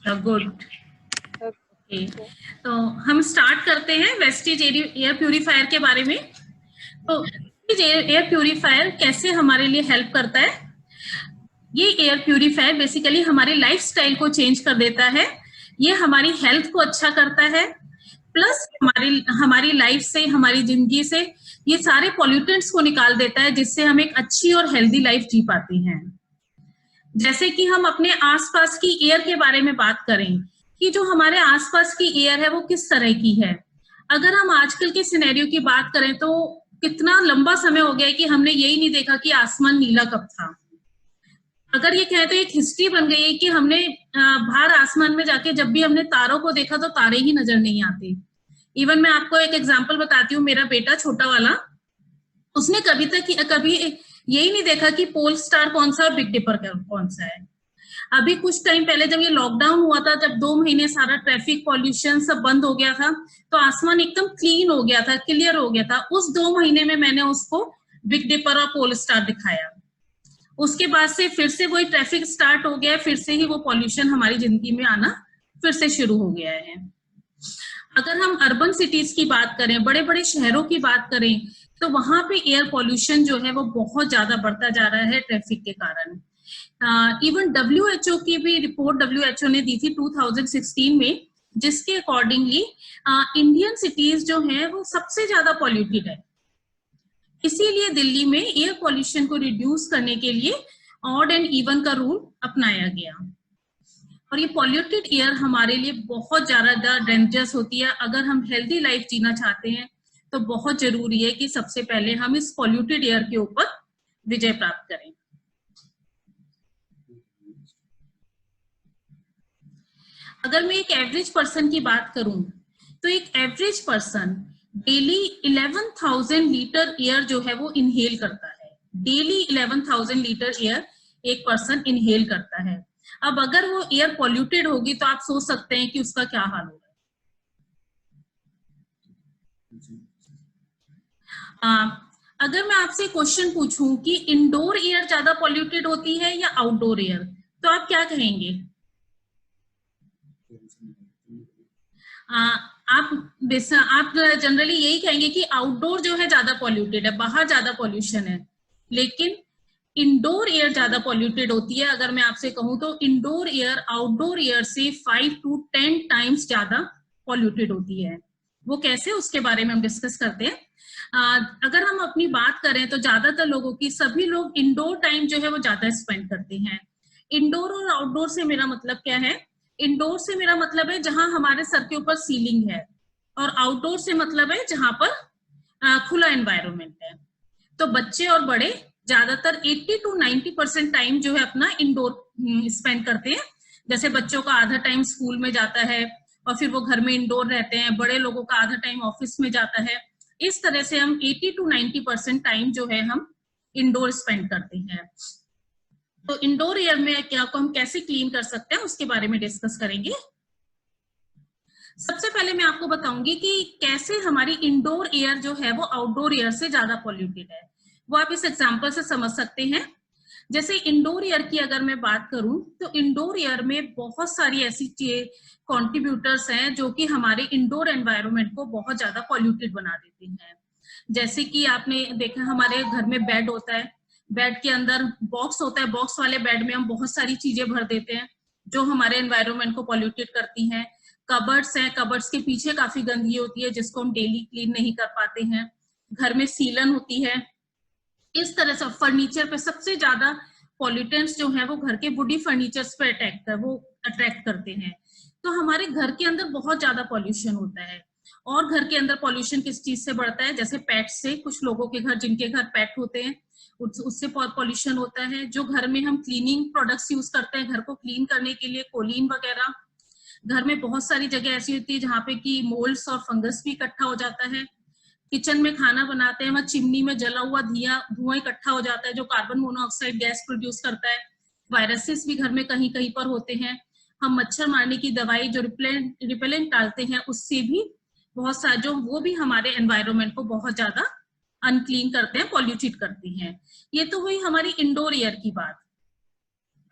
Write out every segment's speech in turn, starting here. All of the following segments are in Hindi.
गुड। ओके, तो हम स्टार्ट करते हैं वेस्टेज एयर प्यूरिफायर के बारे में। तो वेस्टेज एयर प्यूरिफायर कैसे हमारे लिए हेल्प करता है? ये एयर प्यूरिफायर बेसिकली हमारे लाइफस्टाइल को चेंज कर देता है। ये हमारी हेल्थ को अच्छा करता है, प्लस हमारी लाइफ से, हमारी जिंदगी से ये सारे पॉल्यूटेंट्स को निकाल देता है, जिससे हम एक अच्छी और हेल्दी लाइफ जी पाते हैं। जैसे कि हम अपने आसपास की एयर के बारे में बात करें कि जो हमारे आसपास की एयर है वो किस तरह की है। अगर हम आजकल के सिनेरियो की बात करें तो कितना लंबा समय हो गया है कि हमने यही नहीं देखा कि आसमान नीला कब था। अगर ये कहें तो एक हिस्ट्री बन गई है कि हमने बाहर आसमान में जाके जब भी हमने तारों को देखा तो तारे ही नजर नहीं आते। इवन मैं आपको एक एग्जांपल बताती हूँ। मेरा बेटा छोटा वाला, उसने कभी यही नहीं देखा कि पोल स्टार कौन सा और बिग डिपर कौन सा है। अभी कुछ टाइम पहले जब ये लॉकडाउन हुआ था, जब 2 महीने सारा ट्रैफिक पॉल्यूशन सब बंद हो गया था, तो आसमान एकदम क्लीन हो गया था, क्लियर हो गया था। उस 2 महीने में मैंने उसको बिग डिपर और पोल स्टार दिखाया। उसके बाद से फिर से वही ट्रैफिक स्टार्ट हो गया है, फिर से ही वो पॉल्यूशन हमारी जिंदगी में आना फिर से शुरू हो गया है। अगर हम अर्बन सिटीज की बात करें, बड़े बड़े शहरों की बात करें, तो वहां पे एयर पॉल्यूशन जो है वो बहुत ज्यादा बढ़ता जा रहा है ट्रैफिक के कारण। इवन WHO की भी रिपोर्ट WHO ने दी थी 2016 में, जिसके अकॉर्डिंगली इंडियन सिटीज जो है वो सबसे ज्यादा पॉल्यूटेड है। इसीलिए दिल्ली में एयर पॉल्यूशन को रिड्यूस करने के लिए ऑड एंड इवन का रूल अपनाया गया। और ये पॉल्यूटेड एयर हमारे लिए बहुत ज्यादा डेंजरस होती है। अगर हम हेल्दी लाइफ जीना चाहते हैं तो बहुत जरूरी है कि सबसे पहले हम इस पॉल्यूटेड एयर के ऊपर विजय प्राप्त करें। अगर मैं एक एवरेज पर्सन की बात करूं तो एक average person daily 11,000 litre air जो है वो इनहेल करता है। डेली 11,000 लीटर एयर एक पर्सन इनहेल करता है। अब अगर वो एयर पॉल्यूटेड होगी तो आप सोच सकते हैं कि उसका क्या हाल होगा। अगर मैं आपसे क्वेश्चन पूछूं कि इंडोर एयर ज्यादा पॉल्यूटेड होती है या आउटडोर एयर, तो आप क्या कहेंगे? आप जनरली यही कहेंगे कि आउटडोर जो है ज्यादा पॉल्यूटेड है, बाहर ज्यादा पॉल्यूशन है। लेकिन इंडोर एयर ज्यादा पॉल्यूटेड होती है। अगर मैं आपसे कहूं तो इंडोर एयर आउटडोर एयर से 5 to 10 टाइम्स ज्यादा पॉल्यूटेड होती है। वो कैसे, उसके बारे में हम डिस्कस करते हैं। अगर हम अपनी बात करें तो ज्यादातर लोगों की, सभी लोग इंडोर टाइम जो है वो ज्यादा स्पेंड करते हैं। इंडोर और आउटडोर से मेरा मतलब क्या है? इंडोर से मेरा मतलब है जहां हमारे सर के ऊपर सीलिंग है, और आउटडोर से मतलब है जहां पर खुला एनवायरनमेंट है। तो बच्चे और बड़े ज्यादातर 80 to 90% टाइम जो है अपना इंडोर स्पेंड करते हैं। जैसे बच्चों का आधा टाइम स्कूल में जाता है और फिर वो घर में इंडोर रहते हैं, बड़े लोगों का आधा टाइम ऑफिस में जाता है। इस तरह से हम 80 to 90% टाइम जो है हम इंडोर स्पेंड करते हैं। तो इंडोर एयर में क्या को हम कैसे क्लीन कर सकते हैं उसके बारे में डिस्कस करेंगे। सबसे पहले मैं आपको बताऊंगी कि कैसे हमारी इंडोर एयर जो है वो आउटडोर एयर से ज्यादा पॉल्यूटेड है। वो आप इस एग्जांपल से समझ सकते हैं। जैसे इंडोर एयर की अगर मैं बात करूं तो इंडोर एयर में बहुत सारी ऐसी कॉन्ट्रीब्यूटर्स हैं जो कि हमारे इंडोर एनवायरनमेंट को बहुत ज्यादा पॉल्यूटेड बना देते हैं। जैसे कि आपने देखा, हमारे घर में बेड होता है, बेड के अंदर बॉक्स होता है, बॉक्स वाले बेड में हम बहुत सारी चीजें भर देते हैं जो हमारे एनवायरनमेंट को पॉल्यूटेड करती हैं। कबर्ड्स हैं, कबर्ड्स के पीछे काफी गंदगी होती है जिसको हम डेली क्लीन नहीं कर पाते हैं। घर में सीलन होती है। इस तरह से फर्नीचर पे सबसे ज्यादा पॉल्यूटेंट्स जो है वो घर के वुडी फर्नीचर्स पे अट्रैक्ट करते हैं। तो हमारे घर के अंदर बहुत ज्यादा पॉल्यूशन होता है। और घर के अंदर पॉल्यूशन किस चीज से बढ़ता है? जैसे पेट से। कुछ लोगों के घर, जिनके घर पेट होते हैं, उससे पॉल्यूशन होता है। जो घर में हम क्लीनिंग प्रोडक्ट्स यूज करते हैं घर को क्लीन करने के लिए, कोलिन वगैरह, घर में बहुत सारी जगह ऐसी होती है जहाँ पे कि मोल्ड्स और फंगस भी इकट्ठा हो जाता है। किचन में खाना बनाते हैं, वहां चिमनी में जला हुआ धुआं इकट्ठा हो जाता है जो कार्बन मोनोऑक्साइड गैस प्रोड्यूस करता है। वायरसेस भी घर में कहीं कहीं पर होते हैं। हम मच्छर मारने की दवाई जो रिपेलेंट डालते हैं उससे भी बहुत सारे जो वो भी हमारे एनवायरनमेंट को बहुत ज्यादा अनक्लीन करते हैं, पॉल्यूटेड करती हैं। ये तो हुई हमारी इंडोर एयर की बात।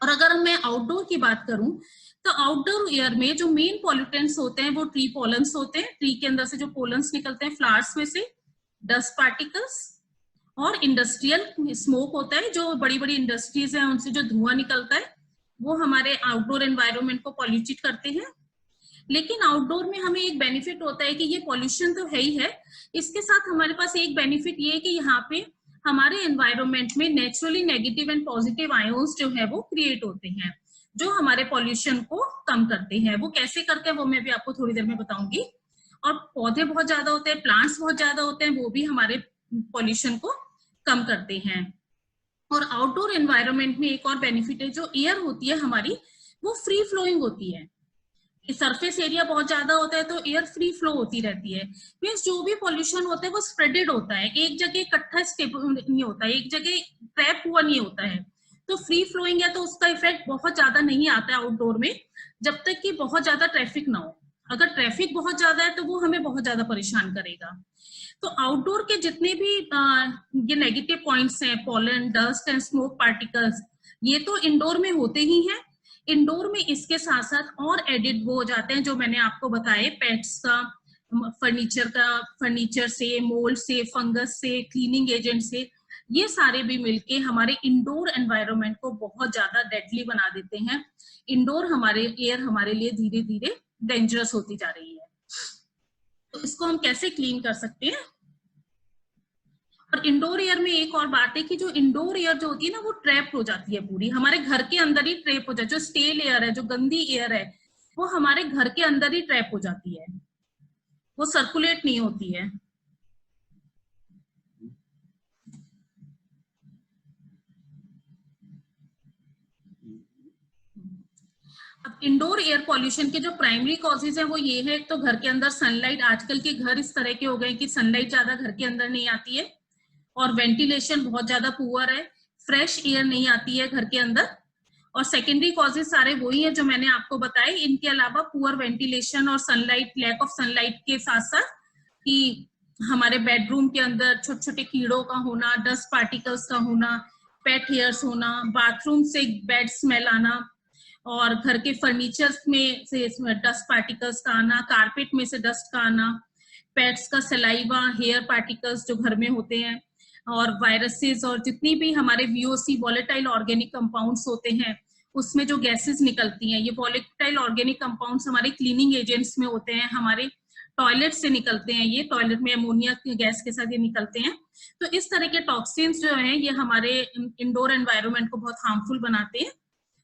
और अगर मैं आउटडोर की बात करूं तो आउटडोर एयर में जो मेन पॉल्यूटेंट्स होते हैं वो ट्री पोलन्स होते हैं, ट्री के अंदर से जो पोलन्स निकलते हैं फ्लावर्स में से, डस्ट पार्टिकल्स, और इंडस्ट्रियल स्मोक होता है, जो बड़ी बड़ी इंडस्ट्रीज हैं उनसे जो धुआं निकलता है वो हमारे आउटडोर एनवायरनमेंट को पॉल्यूटेड करते हैं। लेकिन आउटडोर में हमें एक बेनिफिट होता है कि ये पॉल्यूशन तो है ही है, इसके साथ हमारे पास एक बेनिफिट ये है कि यहाँ पे हमारे एनवायरनमेंट में naturally negative and positive ions जो है वो क्रिएट होते हैं, जो हमारे पॉल्यूशन को कम करते हैं। वो कैसे करते हैं वो मैं भी आपको थोड़ी देर में बताऊंगी। और पौधे बहुत ज्यादा होते हैं, प्लांट्स बहुत ज्यादा होते हैं, वो भी हमारे पॉल्यूशन को कम करते हैं। और आउटडोर एनवायरनमेंट में एक और बेनिफिट है, जो एयर होती है हमारी वो फ्री फ्लोइंग होती है। सरफेस एरिया बहुत ज्यादा होता है तो एयर फ्री फ्लो होती रहती है, मीन्स जो भी पॉल्यूशन होता है वो स्प्रेडेड होता है, एक जगह इकट्ठा नहीं होता है, एक जगह ट्रैप हुआ नहीं होता है। तो फ्री फ्लोइंग है तो उसका इफेक्ट बहुत ज्यादा नहीं आता है आउटडोर में, जब तक कि बहुत ज्यादा ट्रैफिक ना हो। अगर ट्रैफिक बहुत ज्यादा है तो वो हमें बहुत ज्यादा परेशान करेगा। तो आउटडोर के जितने भी ये नेगेटिव पॉइंट्स हैं, pollen, dust and smoke particles, ये तो इंडोर में होते ही हैं। इंडोर में इसके साथ साथ और एडिड वो हो जाते हैं जो मैंने आपको बताए, पेट्स का, फर्नीचर से, मोल्ड से, फंगस से, क्लीनिंग एजेंट से, ये सारे भी मिलके हमारे इंडोर एनवायरनमेंट को बहुत ज्यादा डेडली बना देते हैं। इंडोर हमारे एयर हमारे लिए धीरे धीरे डेंजरस होती जा रही है। तो इसको हम कैसे क्लीन कर सकते हैं? और इंडोर एयर में एक और बात है कि जो इंडोर एयर जो होती है ना वो ट्रैप हो जाती है, पूरी हमारे घर के अंदर ही ट्रैप हो जाती है। जो स्टेल एयर है, जो गंदी एयर है, वो हमारे घर के अंदर ही ट्रैप हो जाती है, वो सर्कुलेट नहीं होती है। अब इंडोर एयर पॉल्यूशन के जो प्राइमरी कॉजेज हैं वो ये है, तो घर के अंदर सनलाइट, आजकल के घर इस तरह के हो गए कि सनलाइट ज्यादा घर के अंदर नहीं आती है, और वेंटिलेशन बहुत ज्यादा पुअर है, फ्रेश एयर नहीं आती है घर के अंदर। और सेकेंडरी कॉजेज सारे वही है जो मैंने आपको बताए। इनके अलावा पुअर वेंटिलेशन और सनलाइट, लैक ऑफ सनलाइट के साथ साथ कि हमारे बेडरूम के अंदर छोटे छोटे कीड़ों का होना, डस्ट पार्टिकल्स का होना, पेट हेयर्स होना, बाथरूम से बेड स्मेल आना, और घर के फर्नीचर में से डस्ट पार्टिकल्स का आना, कारपेट में से डस्ट का आना, पेट्स का सलाइवा, हेयर पार्टिकल्स जो घर में होते हैं, और वायरसेस, और जितनी भी हमारे वीओसी वॉलेटाइल ऑर्गेनिक कंपाउंड्स होते हैं उसमें जो गैसेस निकलती हैं, ये वॉलेटाइल ऑर्गेनिक कंपाउंड्स हमारे क्लीनिंग एजेंट्स में होते हैं, हमारे टॉयलेट से निकलते हैं, ये टॉयलेट में अमोनिया गैस के साथ ये निकलते हैं। तो इस तरह के टॉक्सिन्स जो हैं ये हमारे इंडोर एनवायरनमेंट को बहुत हार्मफुल बनाते हैं।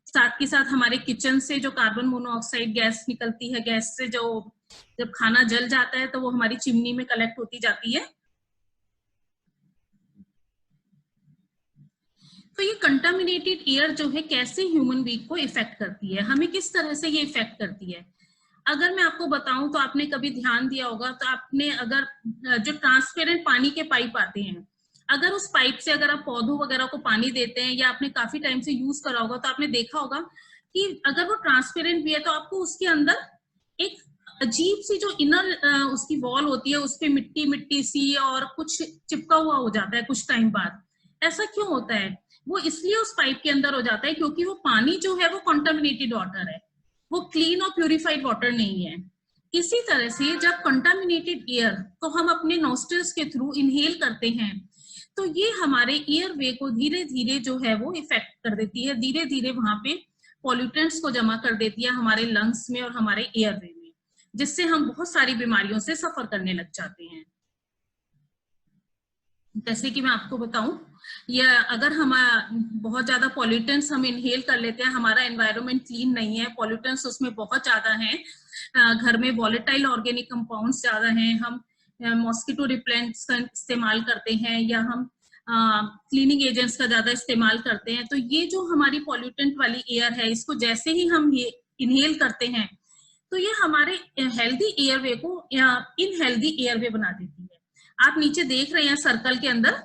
साथ के साथ हमारे किचन से जो कार्बन मोनोऑक्साइड गैस निकलती है, गैस से जो जब खाना जल जाता है तो वो हमारी चिमनी में कलेक्ट होती जाती है। तो ये कंटामिनेटेड एयर जो है कैसे ह्यूमन बीइंग को इफेक्ट करती है, हमें किस तरह से ये इफेक्ट करती है? अगर मैं आपको बताऊं तो आपने कभी ध्यान दिया होगा, तो आपने अगर जो ट्रांसपेरेंट पानी के पाइप आते हैं, अगर उस पाइप से अगर आप पौधों वगैरह को पानी देते हैं, या आपने काफी टाइम से यूज करा होगा, तो आपने देखा होगा कि अगर वो ट्रांसपेरेंट भी है तो आपको उसके अंदर एक अजीब सी जो इनर उसकी वॉल होती है उस पे मिट्टी मिट्टी सी और कुछ चिपका हुआ हो जाता है कुछ टाइम बाद। ऐसा क्यों होता है? वो इसलिए उस पाइप के अंदर हो जाता है क्योंकि वो पानी जो है वो कंटामिनेटेड वाटर है, वो क्लीन और प्यूरिफाइड वाटर नहीं है। इसी तरह से जब कंटामिनेटेड एयर को हम अपने नॉस्ट्रल्स के थ्रू इनहेल करते हैं तो ये हमारे एयर वे को धीरे धीरे जो है वो इफेक्ट कर देती है, धीरे धीरे वहां पे पॉल्यूटेंट्स को जमा कर देती है हमारे लंग्स में और हमारे एयर वे में, जिससे हम बहुत सारी बीमारियों से सफर करने लग जाते हैं। जैसे कि मैं आपको बताऊं, या अगर हम बहुत ज्यादा पॉल्यूटेंट्स हम इनहेल कर लेते हैं, हमारा एनवायरनमेंट क्लीन नहीं है, पॉल्यूटेंट्स उसमें बहुत ज्यादा हैं, घर में वॉलेटाइल ऑर्गेनिक कंपाउंड्स ज्यादा हैं, हम मॉस्किटो रिपेलेंट्स का इस्तेमाल करते हैं, या हम क्लीनिंग एजेंट्स का ज्यादा इस्तेमाल करते हैं, तो ये जो हमारी पॉल्यूटेंट वाली एयर है, इसको जैसे ही हम ये इनहेल करते हैं तो ये हमारे हेल्दी एयरवे को इनहेल्दी एयरवे बना देती है। आप नीचे देख रहे हैं सर्कल के अंदर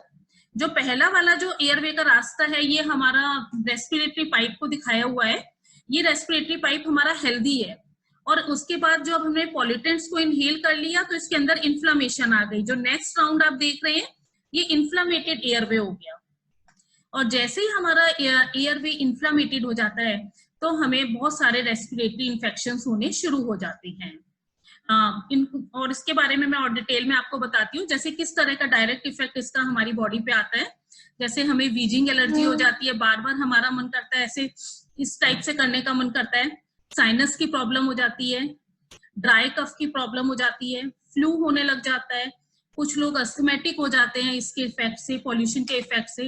जो पहला वाला जो एयरवे का रास्ता है, ये हमारा रेस्पिरेटरी पाइप को दिखाया हुआ है। ये रेस्पिरेटरी पाइप हमारा हेल्दी है, और उसके बाद जो अब हमने पॉल्यूटेंट्स को इनहेल कर लिया तो इसके अंदर इन्फ्लामेशन आ गई। जो नेक्स्ट राउंड आप देख रहे हैं ये इन्फ्लामेटेड एयरवे हो गया, और जैसे ही हमारा एयरवे इन्फ्लामेटेड हो जाता है तो हमें बहुत सारे रेस्पिरेटरी इन्फेक्शंस होने शुरू हो जाते हैं। और इसके बारे में मैं और डिटेल में आपको बताती हूँ, जैसे किस तरह का डायरेक्ट इफेक्ट इसका हमारी बॉडी पे आता है। जैसे हमें वीजिंग एलर्जी हो जाती है, बार बार हमारा मन करता है ऐसे इस टाइप से करने का मन करता है, साइनस की प्रॉब्लम हो जाती है, ड्राई कफ की प्रॉब्लम हो जाती है, फ्लू होने लग जाता है, कुछ लोग अस्थमेटिक हो जाते हैं इसके इफेक्ट से, पॉल्यूशन के इफेक्ट से।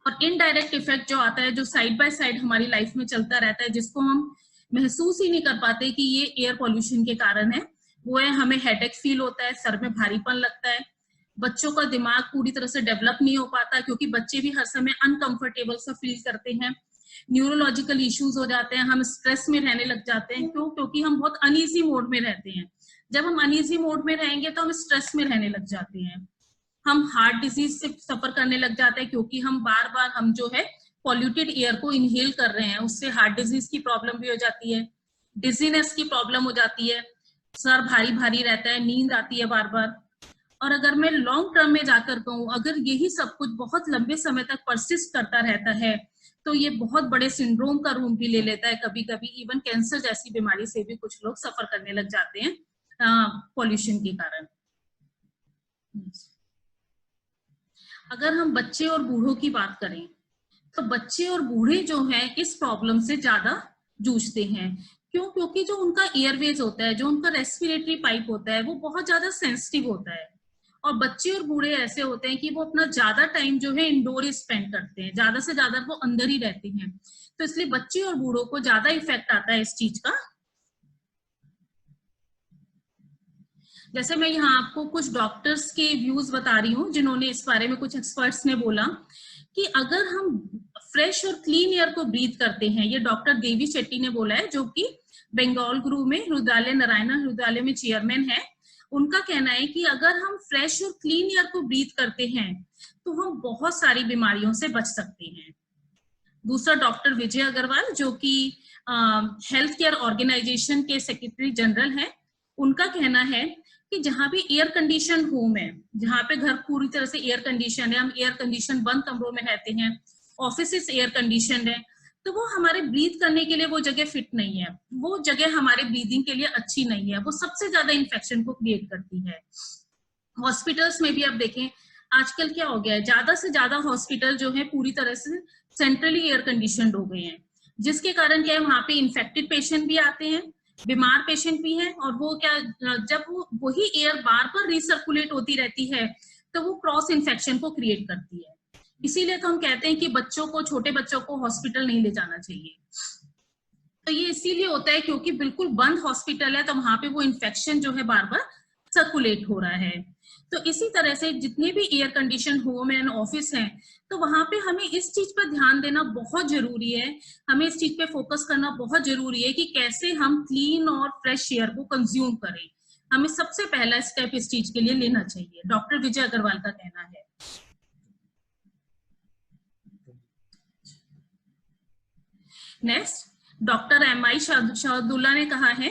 और इनडायरेक्ट इफेक्ट जो आता है, जो साइड बाय साइड हमारी लाइफ में चलता रहता है, जिसको हम महसूस ही नहीं कर पाते कि ये एयर पॉल्यूशन के कारण है, वो है हमें हेडेक फील होता है, सर में भारीपन लगता है, बच्चों का दिमाग पूरी तरह से डेवलप नहीं हो पाता क्योंकि बच्चे भी हर समय अनकंफर्टेबल सा फील करते हैं, न्यूरोलॉजिकल इश्यूज हो जाते हैं, हम स्ट्रेस में रहने लग जाते हैं। क्यों? क्योंकि हम बहुत अनईजी मोड में रहते हैं। जब हम अनईजी मोड में रहेंगे तो हम स्ट्रेस में रहने लग जाते हैं, हम हार्ट डिजीज से सफर करने लग जाते हैं क्योंकि हम बार बार हम जो है पॉल्यूटेड एयर को इनहेल कर रहे हैं, उससे हार्ट डिजीज की प्रॉब्लम भी हो जाती है, डिजीनेस की प्रॉब्लम हो जाती है, सर भारी भारी रहता है, नींद आती है बार बार। और अगर मैं लॉन्ग टर्म में जाकर कहूँ, अगर यही सब कुछ बहुत लंबे समय तक परसिस्ट करता रहता है तो ये बहुत बड़े सिंड्रोम का रूप भी ले लेता है। कभी कभी इवन कैंसर जैसी बीमारी से भी कुछ लोग सफर करने लग जाते हैं पॉल्यूशन के कारण। अगर हम बच्चे और बूढ़ों की बात करें तो बच्चे और बूढ़े जो हैं इस प्रॉब्लम से ज्यादा जूझते हैं। क्यों? क्योंकि जो उनका एयरवेज होता है, जो उनका रेस्पिरेटरी पाइप होता है, वो बहुत ज्यादा सेंसिटिव होता है। और बच्चे और बूढ़े ऐसे होते हैं कि वो अपना ज्यादा टाइम जो है इंडोर स्पेंड करते हैं, ज्यादा से ज्यादा वो अंदर ही रहते हैं, तो इसलिए बच्चे और बूढ़ों को ज्यादा इफेक्ट आता है इस चीज का। जैसे मैं यहाँ आपको कुछ डॉक्टर्स के व्यूज बता रही हूँ जिन्होंने इस बारे में, कुछ एक्सपर्ट्स ने बोला कि अगर हम फ्रेश और क्लीन एयर को ब्रीथ करते हैं, ये डॉक्टर देवी शेट्टी ने बोला है, जो कि बंगाल गुरु में हृदयालय नारायणा हृदयालय में चेयरमैन है। उनका कहना है कि अगर हम फ्रेश और क्लीन एयर को ब्रीथ करते हैं तो हम बहुत सारी बीमारियों से बच सकते हैं। दूसरा डॉक्टर विजय अग्रवाल, जो कि हेल्थ केयर ऑर्गेनाइजेशन के सेक्रेटरी जनरल हैं, उनका कहना है कि जहां भी एयर कंडीशन होम है, जहां पे घर पूरी तरह से एयर कंडीशन है, हम एयर कंडीशन बंद कमरों में रहते हैं, ऑफिस एयर कंडीशन है, तो वो हमारे ब्रीथ करने के लिए वो जगह फिट नहीं है, वो जगह हमारे ब्रीदिंग के लिए अच्छी नहीं है, वो सबसे ज्यादा इन्फेक्शन को क्रिएट करती है। हॉस्पिटल्स में भी आप देखें आजकल क्या हो गया है, ज्यादा से ज्यादा हॉस्पिटल जो है पूरी तरह से सेंट्रली एयर कंडीशनड हो गए हैं, जिसके कारण क्या है, वहां पे इन्फेक्टेड पेशेंट भी आते हैं, बीमार पेशेंट भी है, और वो क्या, जब वो वही एयर बार बार रिसर्कुलेट होती रहती है तो वो क्रॉस इन्फेक्शन को क्रिएट करती है। इसीलिए तो हम कहते हैं कि बच्चों को, छोटे बच्चों को हॉस्पिटल नहीं ले जाना चाहिए। तो ये इसीलिए होता है क्योंकि बिल्कुल बंद हॉस्पिटल है, तो वहां पे वो इन्फेक्शन जो है बार बार सर्कुलेट हो रहा है। तो इसी तरह से जितने भी air condition home and office हैं, तो वहां पे हमें इस चीज पर ध्यान देना बहुत जरूरी है, हमें इस चीज पे फोकस करना बहुत जरूरी है कि कैसे हम क्लीन और फ्रेश एयर को कंज्यूम करें। हमें सबसे पहला स्टेप इस चीज के लिए लेना चाहिए, डॉक्टर विजय अग्रवाल का कहना है। Next, doctor MI. शहदुल्ला ने कहा है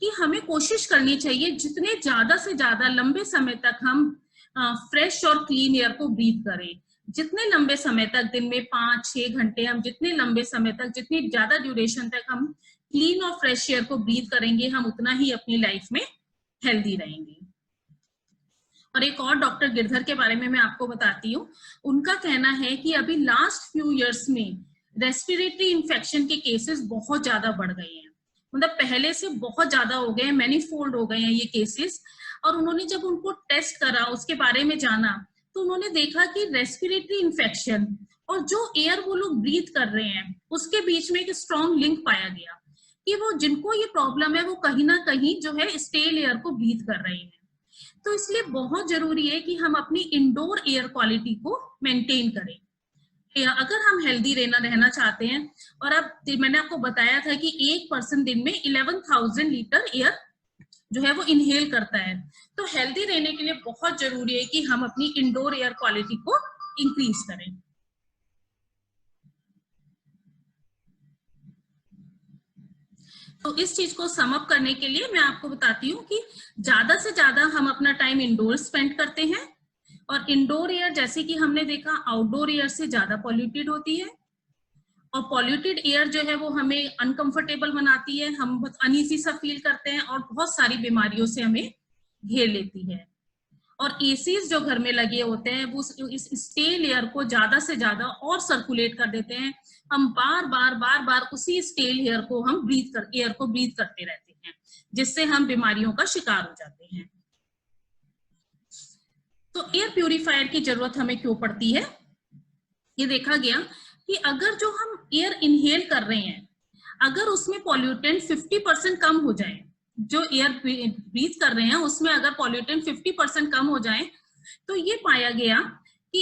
कि हमें कोशिश करनी चाहिए जितने ज्यादा से ज्यादा लंबे समय तक हम फ्रेश और क्लीन एयर को ब्रीथ करें। जितने लंबे समय तक, दिन में 5-6 घंटे, हम जितने लंबे समय तक, जितनी ज्यादा ड्यूरेशन तक हम क्लीन और फ्रेश एयर को ब्रीथ करेंगे, हम उतना ही अपनी लाइफ में हेल्दी रहेंगे। और एक और डॉक्टर गिरधर के बारे में मैं आपको बताती हूँ। उनका कहना है कि अभी लास्ट फ्यू इयर्स में रेस्पिरेटरी इन्फेक्शन के केसेस बहुत ज्यादा बढ़ गए हैं, मतलब पहले से बहुत ज्यादा हो गए हैं, मैनीफोल्ड हो गए हैं ये केसेस। और उन्होंने जब उनको टेस्ट करा, उसके बारे में जाना, तो उन्होंने देखा कि रेस्पिरेटरी इन्फेक्शन और जो एयर वो लोग ब्रीथ कर रहे हैं उसके बीच में एक स्ट्रॉन्ग लिंक पाया गया कि वो, जिनको ये प्रॉब्लम है, वो कहीं ना कहीं जो है स्टेल एयर को ब्रीथ कर रहे हैं। तो इसलिए बहुत जरूरी है कि हम अपनी इंडोर एयर क्वालिटी को मेंटेन करें अगर हम हेल्दी रहना चाहते हैं। और अब मैंने आपको बताया था कि एक पर्सन दिन में 11,000 लीटर एयर जो है वो इनहेल करता है। तो हेल्दी रहने के लिए बहुत जरूरी है कि हम अपनी इंडोर एयर क्वालिटी को इंक्रीज करें। तो इस चीज को सम अप करने के लिए मैं आपको बताती हूँ कि ज्यादा से ज्यादा हम अपना टाइम इंडोर स्पेंड करते हैं, और इंडोर एयर जैसे कि हमने देखा आउटडोर एयर से ज्यादा पॉल्यूटेड होती है। और पॉल्यूटेड एयर जो है वो हमें अनकंफर्टेबल बनाती है, हम बहुत अनईजी सा फील करते हैं और बहुत सारी बीमारियों से हमें घेर लेती है। और एसीज जो घर में लगे होते हैं वो इस स्टेल एयर को ज्यादा से ज्यादा और सर्कुलेट कर देते हैं। हम बार बार उसी स्टेल एयर को हम ब्रीथ करते रहते हैं, जिससे हम बीमारियों का शिकार हो जाते हैं। तो एयर प्यूरिफायर की जरूरत हमें क्यों पड़ती है? ये देखा गया कि अगर जो हम एयर इनहेल कर रहे हैं, अगर उसमें पॉल्यूटेंट 50% कम हो जाए, जो एयर ब्रीथ कर रहे हैं उसमें अगर पॉल्यूटेंट 50% कम हो जाए, तो ये पाया गया कि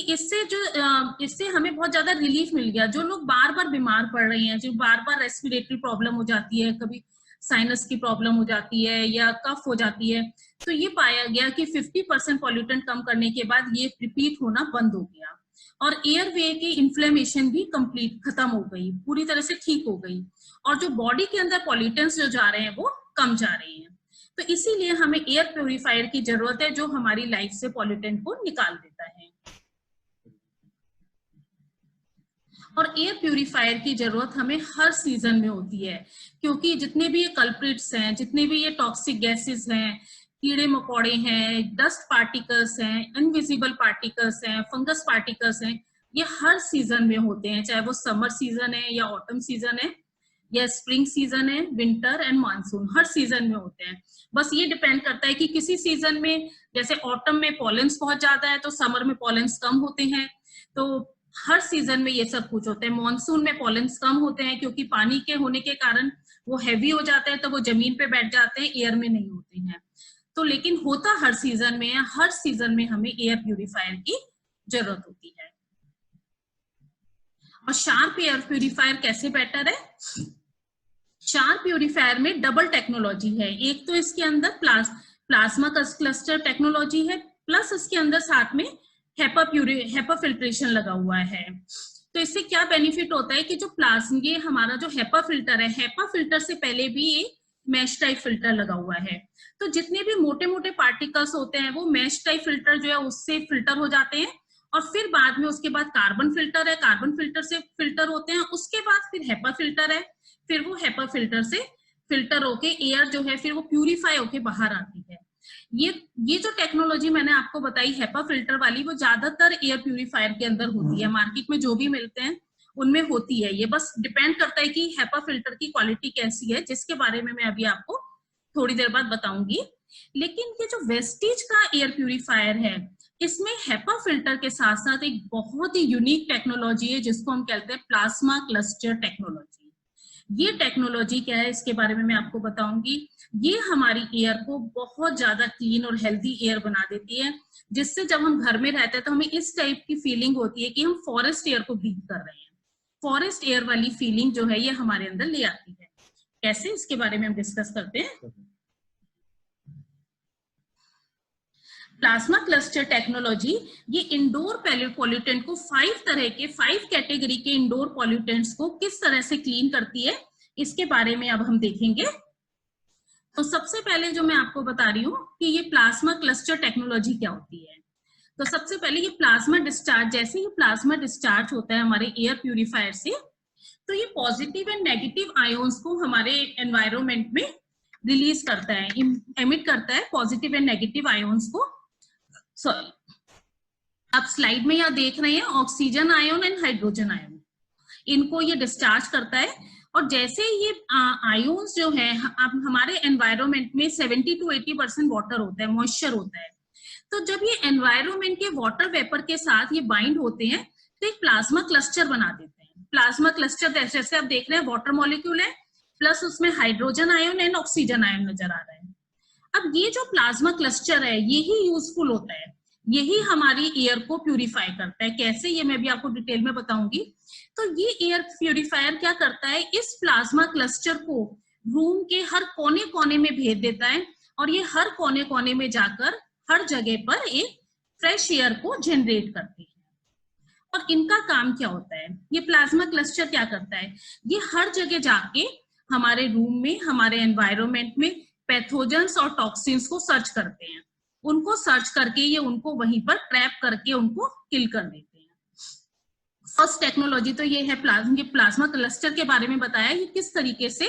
इससे हमें बहुत ज्यादा रिलीफ मिल गया। जो लोग बार बार बीमार पड़ रहे हैं, जो बार बार रेस्पिरेटरी प्रॉब्लम हो जाती है, कभी साइनस की प्रॉब्लम हो जाती है या कफ हो जाती है, तो ये पाया गया कि 50% पॉल्यूटेंट कम करने के बाद ये रिपीट होना बंद हो गया और एयरवे की इन्फ्लेमेशन भी कंप्लीट खत्म हो गई, पूरी तरह से ठीक हो गई, और जो बॉडी के अंदर पॉल्यूटेंट्स जो जा रहे हैं वो कम जा रहे हैं। तो इसीलिए हमें एयर प्यूरिफायर की जरूरत है, जो हमारी लाइफ से पॉल्यूटेंट को निकाल देता है। और एयर प्यूरिफायर की जरूरत हमें हर सीजन में होती है, क्योंकि जितने भी ये कल्प्रिट्स हैं, जितने भी ये टॉक्सिक गैसेस हैं, कीड़े मकोड़े हैं, डस्ट पार्टिकल्स हैं, इनविजिबल पार्टिकल्स हैं, फंगस पार्टिकल्स हैं, ये हर सीजन में होते हैं, चाहे वो समर सीजन है या ऑटम सीजन है या स्प्रिंग सीजन है, winter and monsoon, her season में होते हैं। बस ये डिपेंड करता है कि किसी सीजन में, जैसे ऑटम में पॉलेंस बहुत ज्यादा है तो समर में पॉलेंस कम होते हैं, तो हर सीजन में ये सब कुछ होते हैं। मानसून में पॉलेंस कम होते हैं क्योंकि पानी के होने के कारण वो हैवी हो जाते हैं, तो वो जमीन पे बैठ जाते हैं, एयर में नहीं होते हैं। तो लेकिन होता हर सीजन में है, हर सीजन में हमें एयर प्यूरिफायर की जरूरत होती है। और शार्प एयर प्यूरिफायर कैसे बेटर है? शार्प प्यूरिफायर में डबल टेक्नोलॉजी है। एक तो इसके अंदर प्लाज्मा क्लस्टर टेक्नोलॉजी है, प्लस इसके अंदर साथ में हेपा फिल्ट्रेशन लगा हुआ है। तो इससे क्या बेनिफिट होता है कि जो ये हमारा जो हेपा फिल्टर है, हेपा फिल्टर से पहले भी एक मैश टाइप फिल्टर लगा हुआ है, तो जितने भी मोटे मोटे पार्टिकल्स होते हैं वो मैश टाइप फिल्टर जो है उससे फिल्टर हो जाते हैं, और फिर बाद में उसके बाद कार्बन फिल्टर है, कार्बन फिल्टर से फिल्टर होते हैं, उसके बाद फिर हेपा फिल्टर है, फिर वो हेपा फिल्टर से फिल्टर होके एयर जो है फिर वो प्यूरिफाई होके बाहर आती है। ये जो टेक्नोलॉजी मैंने आपको बताई हेपा फिल्टर वाली, वो ज्यादातर एयर प्यूरिफायर के अंदर होती है, मार्केट में जो भी मिलते हैं उनमें होती है। ये बस डिपेंड करता है कि हेपा फिल्टर की क्वालिटी कैसी है, जिसके बारे में मैं अभी आपको थोड़ी देर बाद बताऊंगी। लेकिन ये जो वेस्टीज का एयर प्यूरिफायर है, इसमें हेपा फिल्टर के साथ साथ एक बहुत ही यूनिक टेक्नोलॉजी है जिसको हम कहते हैं प्लाज्मा क्लस्टर टेक्नोलॉजी। ये टेक्नोलॉजी क्या है इसके बारे में मैं आपको बताऊंगी। ये हमारी एयर को बहुत ज्यादा क्लीन और हेल्दी एयर बना देती है, जिससे जब हम घर में रहते हैं तो हमें इस टाइप की फीलिंग होती है कि हम फॉरेस्ट एयर को ब्रीथ कर रहे हैं। फॉरेस्ट एयर वाली फीलिंग जो है ये हमारे अंदर ले आती है। कैसे, इसके बारे में हम डिस्कस करते हैं। प्लाज्मा क्लस्टर टेक्नोलॉजी ये इंडोर पॉल्यूटेंट को 5 कैटेगरी के इंडोर पॉल्यूटेंट्स को किस तरह से क्लीन करती है, इसके बारे में अब हम देखेंगे। तो सबसे पहले जो मैं आपको बता रही हूँ कि ये प्लाज्मा क्लस्टर टेक्नोलॉजी क्या होती है। तो सबसे पहले ये प्लाज्मा डिस्चार्ज, जैसे ये प्लाज्मा डिस्चार्ज होता है हमारे एयर प्यूरिफायर से, तो ये पॉजिटिव एंड नेगेटिव आयोन्स को हमारे एनवायरमेंट में रिलीज करता है, एमिट करता है पॉजिटिव एंड नेगेटिव आयोन्स को। सॉरी, आप स्लाइड में यहाँ देख रहे हैं oxygen ion and hydrogen ion, इनको ये डिस्चार्ज करता है। और जैसे ये आयोन्स जो है, अब हमारे एनवायरमेंट में 70 to 80% वाटर होता है, मॉइस्चर होता है, तो जब ये एनवायरमेंट के वाटर वेपर के साथ ये बाइंड होते हैं तो एक प्लाज्मा क्लस्टर बना देते हैं। प्लाज्मा क्लस्टर जैसे आप देख रहे हैं वाटर मॉलिक्यूल है, प्लस उसमें hydrogen ion and oxygen ion नजर आ रहा है। अब ये जो प्लाज्मा क्लस्टर है यही यूजफुल होता है, यही हमारी एयर को प्यूरिफाई करता है। कैसे, ये मैं भी आपको डिटेल में बताऊंगी। तो ये एयर प्यूरिफायर क्या करता है, इस प्लाज्मा क्लस्टर को रूम के हर कोने कोने में भेज देता है, और ये हर कोने कोने में जाकर हर जगह पर एक फ्रेश एयर को जनरेट करती है। और इनका काम क्या होता है, ये प्लाज्मा क्लस्टर क्या करता है, ये हर जगह जाके हमारे रूम में, हमारे एनवायरमेंट में पैथोजेंस और टॉक्सिन्स को सर्च करते हैं। उनको सर्च करके ये उनको वहीं पर ट्रैप करके उनको किल कर देते हैं। फर्स्ट टेक्नोलॉजी तो ये है प्लाज्मा क्लस्टर के बारे में बताया, ये किस तरीके से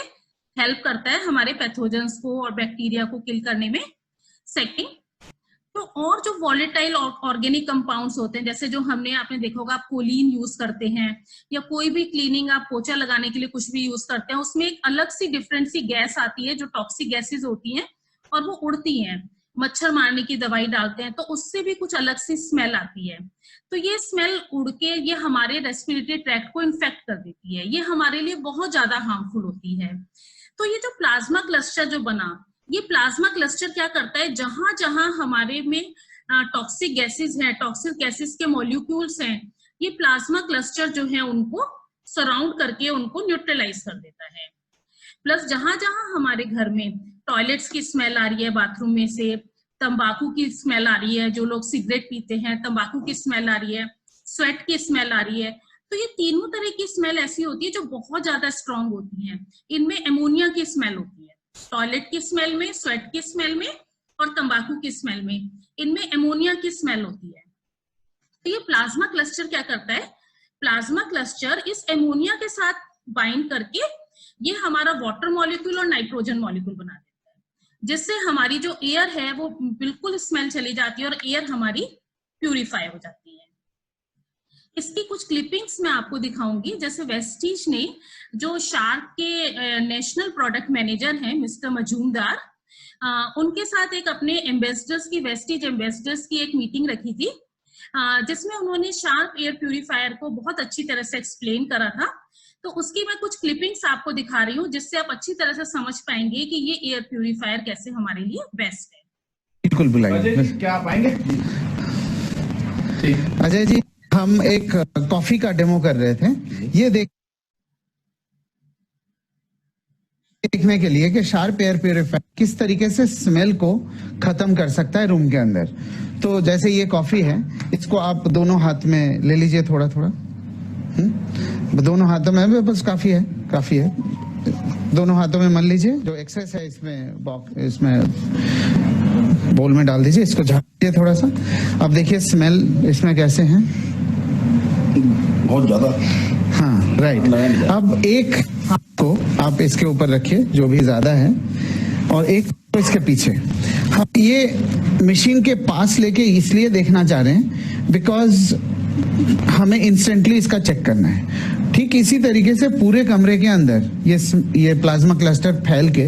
हेल्प करता है हमारे पैथोजेंस को और बैक्टीरिया को किल करने में। सेकंड, तो और जो वॉलेटाइल ऑर्गेनिक कंपाउंड्स होते हैं, जैसे जो आपने देखा होगा, आप कोलिन यूज करते हैं या कोई भी क्लीनिंग, आप पोछा लगाने के लिए कुछ भी यूज करते हैं, उसमें एक अलग सी डिफरेंट सी गैस आती है जो टॉक्सिक गैसेस होती हैं और वो उड़ती हैं। मच्छर मारने की दवाई डालते हैं तो उससे भी कुछ अलग सी स्मेल आती है। तो ये स्मेल उड़ के ये हमारे रेस्पिरेटरी ट्रैक्ट को इन्फेक्ट कर देती है, ये हमारे लिए बहुत ज्यादा हार्मफुल होती है। तो ये जो प्लाज्मा क्लस्टर जो बना, ये प्लाज्मा क्लस्टर क्या करता है, जहां जहां हमारे में टॉक्सिक गैसेस हैं, टॉक्सिक गैसेस के मॉलिक्यूल्स हैं, ये प्लाज्मा क्लस्टर जो है उनको सराउंड करके उनको न्यूट्रलाइज कर देता है। प्लस जहां जहां हमारे घर में टॉयलेट्स की स्मेल आ रही है, बाथरूम में से तंबाकू की स्मेल आ रही है, जो लोग सिगरेट पीते हैं तंबाकू की स्मेल आ रही है, स्वेट की स्मेल आ रही है, तो ये तीनों तरह की स्मेल ऐसी होती है जो बहुत ज्यादा स्ट्रांग होती है। इनमें एमोनिया की स्मेल होती है, टॉयलेट की स्मेल में, स्वेट की स्मेल में और तंबाकू की स्मेल में, इनमें एमोनिया की स्मेल होती है। तो ये प्लाज्मा क्लस्टर क्या करता है, प्लाज्मा क्लस्टर इस एमोनिया के साथ बाइंड करके ये हमारा वाटर मॉलिक्यूल और नाइट्रोजन मॉलिक्यूल बना देता है, जिससे हमारी जो एयर है वो बिल्कुल स्मेल चली जाती है और एयर हमारी प्यूरिफाई हो जाती है। इसकी कुछ क्लिपिंग्स मैं आपको दिखाऊंगी। जैसे वेस्टीज ने, जो शार्क के नेशनल प्रोडक्ट मैनेजर हैं मिस्टर मजूमदार, उनके साथ एक अपने एम्बेसडर्स की, वेस्टीज एम्बेसडर्स की एक मीटिंग रखी थी, जिसमें उन्होंने शार्क एयर प्यूरिफायर को बहुत अच्छी तरह से एक्सप्लेन करा था। तो उसकी मैं कुछ क्लिपिंग्स आपको दिखा रही हूँ, जिससे आप अच्छी तरह से समझ पाएंगे कि ये एयर प्यूरिफायर कैसे हमारे लिए बेस्ट है। बिल्कुल बुलाइए, क्या आप आएंगे? अजय जी, हम एक कॉफी का डेमो कर रहे थे, ये देखने के लिए कि शार्प एयर प्यूरिफायर किस तरीके से स्मेल को खत्म कर सकता है रूम के अंदर। तो जैसे ये कॉफी है, इसको आप दोनों हाथ में ले लीजिए, थोड़ा थोड़ा, दोनों हाथों में, बस काफी है, काफी है, दोनों हाथों में मल लीजिए। जो एक्सेस है इसमें बोल में डाल दीजिए, इसको झाड़ दीजिए थोड़ा सा। अब देखिए स्मेल इसमें कैसे हैं, बहुत ज्यादा। हाँ, राइट। अब एक हाथ को आप इसके ऊपर रखिए जो भी ज्यादा है, और एक इसके पीछे। हम ये मशीन के पास लेके इसलिए देखना चाह रहे हैं बिकॉज हमें इंस्टेंटली इसका चेक करना है। ठीक इसी तरीके से पूरे कमरे के अंदर ये प्लाज्मा क्लस्टर फैल के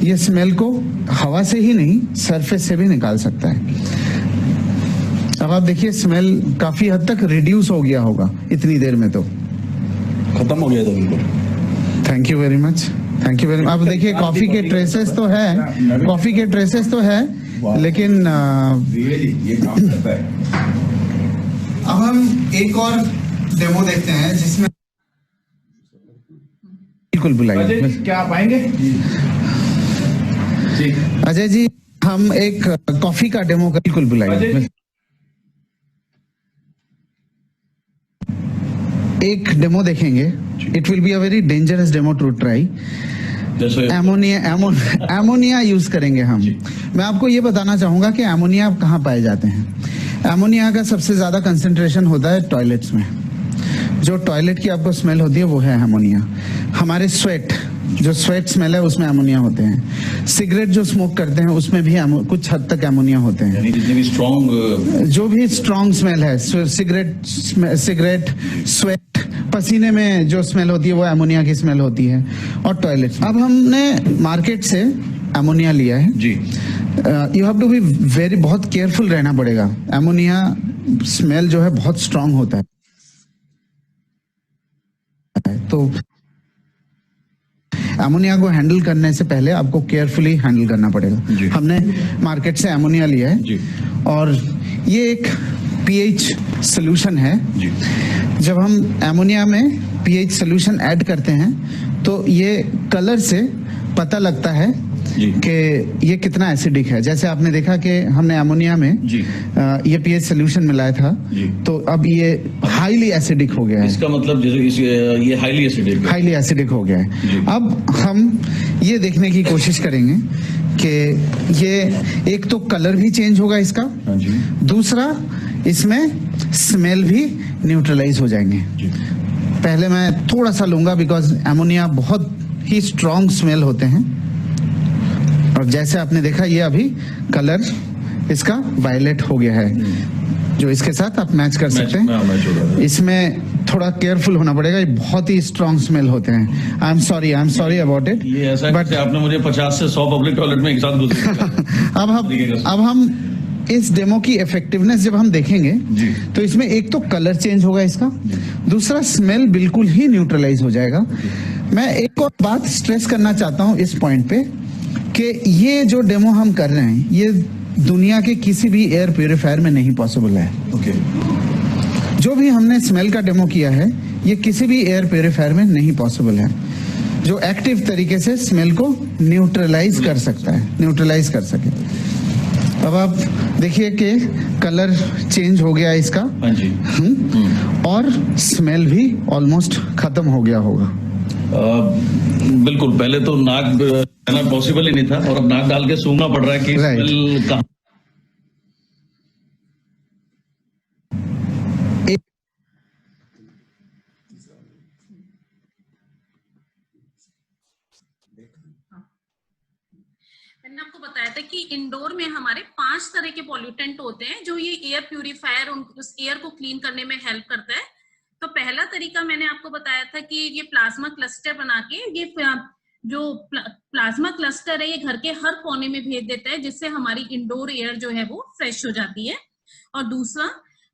ये स्मेल को हवा से ही नहीं, सरफेस से भी निकाल सकता है। अब आप देखिए स्मेल काफी हद तक रिड्यूस हो गया होगा इतनी देर में, तो खत्म हो गया था बिल्कुल। Thank you very much, thank you very much. अब देखिए कॉफी के ट्रेसेस तो है, कॉफी के ट्रेसेस तो है, लेकिन ये काम करता है। अब हम एक और डेमो देखते हैं जिसमें, बिल्कुल बुलाइए, क्या आप आएंगे? अजय जी, हम एक कॉफी का डेमो कर, बिल्कुल बुलाइए, एक डेमो देखेंगे। It will be a very dangerous demo to try. Ammonia use करेंगे हम। मैं आपको ये बताना चाहूंगा कि एमोनिया कहाँ पाए जाते हैं। एमोनिया का सबसे ज्यादा कंसंट्रेशन होता है टॉयलेट्स में। जो टॉयलेट की आपको स्मेल होती है वो है एमोनिया। हमारे स्वेट, जो स्वेट स्मेल है उसमें एमोनिया होते हैं। सिगरेट जो स्मोक करते हैं उसमें भी कुछ हद तक एमोनिया होते हैं। जितने भी जो भी स्ट्रॉन्ग स्मेल है, सिगरेट, स्वेट, पसीने में जो स्मेल होती है वो एमोनिया की स्मेल होती है। और टॉयलेट, अब हमने मार्केट से एमोनिया लिया है जी। यू हैव टू बी बहुत केयरफुल रहना पड़ेगा। एमोनिया स्मेल जो है बहुत स्ट्रांग होता है, तो एमोनिया को हैंडल करने से पहले आपको केयरफुली हैंडल करना पड़ेगा। हमने मार्केट से एमोनिया लिया है जी। और ये एक पीएच सोल्यूशन है जी। जब हम एमोनिया में पीएच सोल्यूशन ऐड करते हैं तो ये कलर से पता लगता है कि ये कितना एसिडिक है। जैसे आपने देखा कि हमने एमोनिया में ये पीएच सोल्यूशन मिलाया था, तो अब ये हाईली एसिडिक हो गया है। इसका मतलब ये हाईली एसिडिक हो गया है। अब हम ये देखने की कोशिश करेंगे कि ये एक तो कलर भी चेंज होगा इसका, दूसरा इसमें स्मेल भी न्यूट्रलाइज हो जाएंगे। पहले मैं थोड़ा सा लूंगा बिकॉज एमोनिया बहुत ही स्ट्रॉन्ग स्मेल होते हैं। और जैसे आपने देखा ये अभी कलर इसका वायलेट हो गया है, जो इसके साथ आप मैच कर सकते हैं। इसमें थोड़ा केयरफुल होना पड़ेगा, ये बहुत ही स्ट्रॉन्ग स्मेल होते हैं। I am sorry about it. ये ऐसा बट आपने मुझे 50 से 100 पब्लिक टॉयलेट में एक साथ घुसा। अब हम इस डेमो की इफेक्टिवनेस जब हम देखेंगे तो इसमें एक तो कलर चेंज होगा इसका, दूसरा स्मेल बिल्कुल ही न्यूट्रलाइज हो जाएगा। मैं एक और बात स्ट्रेस करना चाहता हूं इस पॉइंट पे कि ये जो डेमो हम कर रहे हैं ये दुनिया के किसी भी एयर प्यूरिफायर में नहीं पॉसिबल है। जो भी हमने स्मेल का डेमो किया है ये किसी भी एयर प्यूरिफायर में नहीं पॉसिबल है, जो एक्टिव तरीके से स्मेल को न्यूट्रलाइज कर सकता है, न्यूट्रलाइज कर सके। अब आप देखिए कि कलर चेंज हो गया इसका। हाँ जी। और स्मेल भी ऑलमोस्ट खत्म हो गया होगा। बिल्कुल, पहले तो नाक लेना पॉसिबल ही नहीं था और अब नाक डाल के सूंघना पड़ रहा है कि स्मेल कहाँ। मैंने आपको बताया था कि इंडोर में हमारे 5 तरह के पॉल्यूटेंट होते हैं जो ये एयर प्यूरिफायर उस एयर को क्लीन करने में हेल्प करता है। तो पहला तरीका मैंने आपको बताया था कि ये प्लाज्मा क्लस्टर बना के ये जो प्लाज्मा क्लस्टर है ये घर के हर कोने में भेज देता है, जिससे हमारी इंडोर एयर जो है वो फ्रेश हो जाती है। और दूसरा,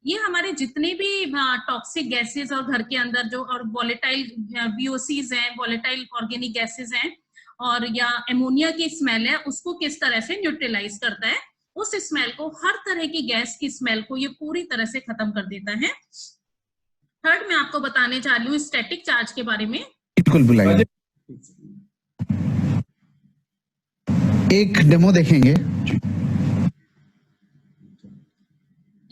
ये हमारे जितने भी टॉक्सिक गैसेस और घर के अंदर जो और वॉलेटाइल VOCs हैं, वॉलेटाइल ऑर्गेनिक गैसेस हैं और या एमोनिया की स्मेल है, उसको किस तरह से न्यूट्रलाइज करता है। उस स्मेल को, हर तरह की गैस की स्मेल को ये पूरी तरह से खत्म कर देता है। थर्ड, मैं आपको बताने जा रही हूँ स्टैटिक चार्ज के बारे में। बिल्कुल बुलाइए, एक डेमो देखेंगे।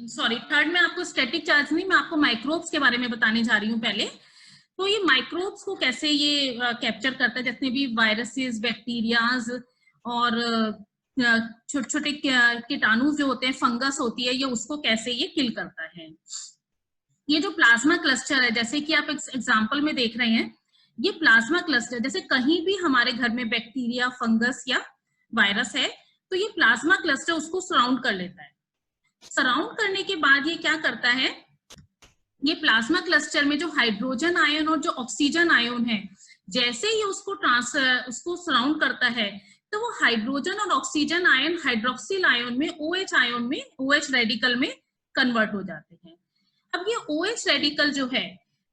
सॉरी, थर्ड में आपको स्टैटिक चार्ज नहीं, मैं आपको माइक्रोब्स के बारे में बताने जा रही हूँ पहले। तो ये माइक्रोब्स को कैसे ये कैप्चर करता है, जितने भी वायरसेस, बैक्टीरियाज और छोटे छोटे कीटाणु जो होते हैं, फंगस होती है, ये उसको कैसे ये किल करता है। ये जो प्लाज्मा क्लस्टर है, जैसे कि आप एग्जांपल में देख रहे हैं, ये प्लाज्मा क्लस्टर, जैसे कहीं भी हमारे घर में बैक्टीरिया, फंगस या वायरस है तो ये प्लाज्मा क्लस्टर उसको सराउंड कर लेता है। सराउंड करने के बाद ये क्या करता है, ये प्लाज्मा क्लस्टर में जो हाइड्रोजन आयन और जो ऑक्सीजन आयन है, जैसे ही उसको सराउंड करता है तो वो हाइड्रोजन और ऑक्सीजन आयन हाइड्रोक्सिल आयन में, OH आयन में, OH रेडिकल में कन्वर्ट हो जाते हैं। अब ये OH रेडिकल जो है,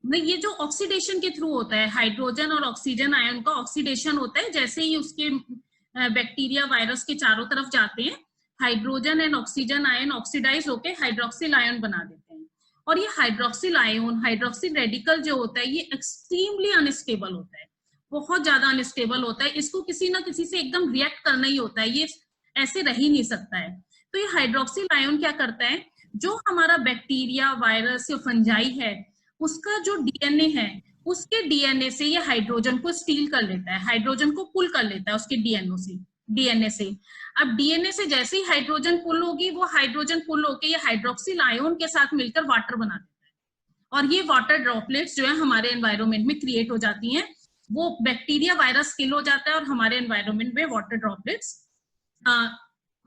ये जो ऑक्सीडेशन के थ्रू होता है, हाइड्रोजन और ऑक्सीजन आयन का ऑक्सीडेशन होता है, जैसे ही उसके बैक्टीरिया, वायरस के चारों तरफ जाते हैं, hydrogen and oxygen ion oxidise होकर हाइड्रोक्सिल आयन बना देते हैं। और ये हाइड्रोक्सिल आयन, हाइड्रोक्सिल रेडिकल जो होता है, ये एक्सट्रीमली अनस्टेबल होता है, बहुत ज्यादा अनस्टेबल होता है। इसको किसी ना किसी से एकदम रिएक्ट करना ही होता है, ये ऐसे रह ही नहीं सकता है। तो ये हाइड्रोक्सिल आयन क्या करता है, जो हमारा बैक्टीरिया, वायरस या फंजाई है, उसका जो DNA है, उसके DNA से ये हाइड्रोजन को स्टील कर लेता है, हाइड्रोजन को पुल कर लेता है उसके DNA से। अब DNA से जैसे ही हाइड्रोजन पुल होगी, वो हाइड्रोजन पुल होके ये हाइड्रोक्सिल आयन के साथ मिलकर वाटर बना देता है, और ये वाटर ड्रॉपलेट्स जो है हमारे एनवायरनमेंट में क्रिएट हो जाती हैं। वो बैक्टीरिया, वायरस किल हो जाता है और हमारे एनवायरनमेंट में वाटर ड्रॉपलेट्स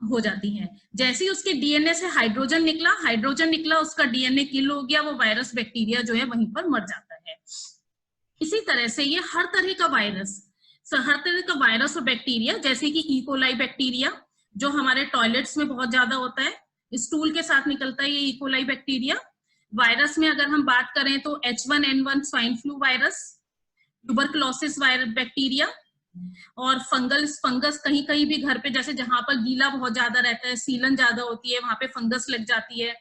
हो जाती हैं। जैसे ही उसके DNA से हाइड्रोजन निकला, उसका DNA किल हो गया, वो वायरस, बैक्टीरिया जो है वहीं पर मर जाता है। इसी तरह से ये हर तरह का वायरस और बैक्टीरिया, जैसे कि E. coli बैक्टीरिया जो हमारे टॉयलेट्स में बहुत ज्यादा होता है, स्टूल के साथ निकलता है ये E. coli bacteria. वायरस में अगर हम बात करें तो H1N1 swine flu virus, tuberculosis virus bacteria, और फंगस कहीं कहीं भी घर पे, जैसे जहां पर गीला बहुत ज्यादा रहता है, सीलन ज्यादा होती है, वहां पे फंगस लग जाती है,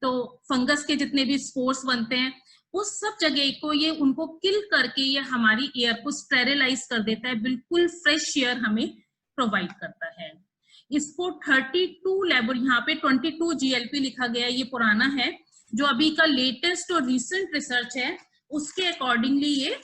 तो फंगस के जितने भी स्पोर्स बनते हैं, उस सब जगह को ये उनको किल करके ये हमारी एयर को स्टेरिलाइज कर देता है, बिल्कुल फ्रेश एयर हमें प्रोवाइड करता है। इसको 32 लेवल, यहाँ पे 22 GLP लिखा गया है, ये पुराना है, जो अभी का लेटेस्ट और रिसेंट रिसर्च है, उसके अकॉर्डिंगली ये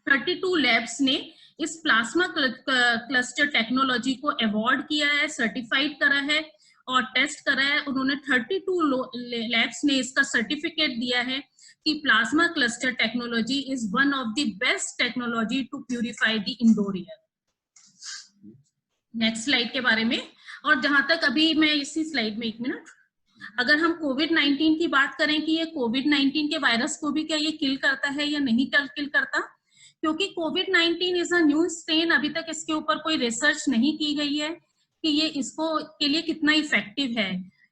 32 लैब्स ने इस प्लाज्मा क्लस्टर टेक्नोलॉजी को अवॉर्ड किया है, सर्टिफाइड करा है, और टेस्ट करा है। उन्होंने 32 लैब्स ने इसका सर्टिफिकेट दिया है कि plasma cluster technology is one of the best technology to purify the indoor air. Next slide के बारे में, और जहां तक अभी मैं इसी स्लाइड में, 1 मिनट, अगर हम कोविड-19 की बात करें कि ये कोविड-19 के वायरस को भी क्या ये किल करता है या नहीं किल करता, क्योंकि कोविड-19 इज अ न्यू स्ट्रेन, अभी तक इसके ऊपर कोई रिसर्च नहीं की गई है कि ये इसको के लिए कितना इफेक्टिव है।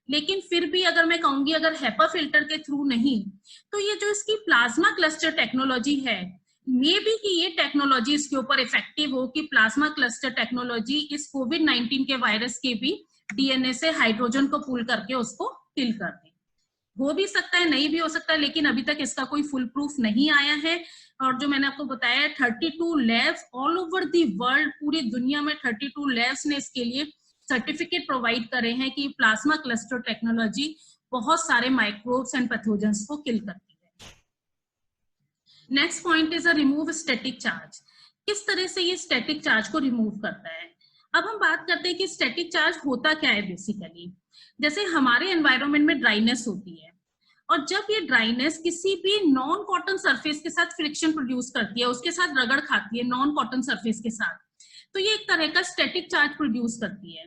लेकिन फिर भी अगर मैं कहूंगी अगर हेपा फिल्टर के थ्रू नहीं, तो ये जो इसकी प्लाज्मा क्लस्टर टेक्नोलॉजी है, मे बी कि ये टेक्नोलॉजी इसके ऊपर इफेक्टिव हो कि प्लाज्मा क्लस्टर टेक्नोलॉजी इस कोविड-19 के वायरस के भी डीएनए से हाइड्रोजन को पुल करके उसको किल कर दे। हो भी सकता है, नहीं भी हो सकता है, लेकिन अभी तक इसका कोई फुल प्रूफ नहीं आया है। और जो मैंने आपको बताया 32 labs all over the world, पूरी दुनिया में 32 लैब्स ने इसके लिए सर्टिफिकेट प्रोवाइड करे हैं कि प्लाज्मा क्लस्टर टेक्नोलॉजी बहुत सारे माइक्रोब्स एंड पैथोजेंस को किल करती है। Next point is a remove static charge. किस तरह से ये स्टैटिक चार्ज को रिमूव करता है? अब हम बात करते हैं कि स्टैटिक चार्ज होता क्या है। बेसिकली जैसे हमारे एनवायरनमेंट में ड्राइनेस होती है, और जब ये ड्राइनेस किसी भी नॉन कॉटन सरफेस के साथ फ्रिक्शन प्रोड्यूस करती है, उसके साथ रगड़ खाती है नॉन कॉटन सरफेस के साथ, तो ये एक तरह का स्टैटिक चार्ज प्रोड्यूस करती है।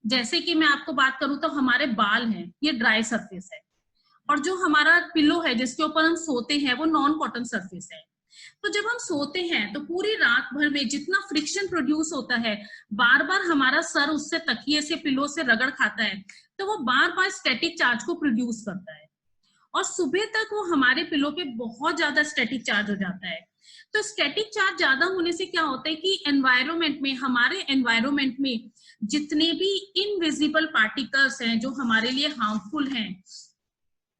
जैसे कि मैं आपको बात करूं तो हमारे बाल हैं, ये ड्राई सरफेस है, और जो हमारा पिलो है जिसके ऊपर हम सोते हैं वो नॉन कॉटन सरफेस है। तो जब हम सोते हैं तो पूरी रात भर में जितना फ्रिक्शन प्रोड्यूस होता है, बार बार हमारा सर उससे तकिए से पिलो से रगड़ खाता है, तो वो बार बार स्टैटिक चार्ज को प्रोड्यूस करता है, और सुबह तक वो हमारे पिलो पे बहुत ज्यादा स्टैटिक चार्ज हो जाता है। तो स्टैटिक चार्ज ज्यादा होने से क्या होता है कि एनवायरनमेंट में, हमारे एनवायरनमेंट में जितने भी इनविजिबल पार्टिकल्स हैं जो हमारे लिए हार्मफुल हैं,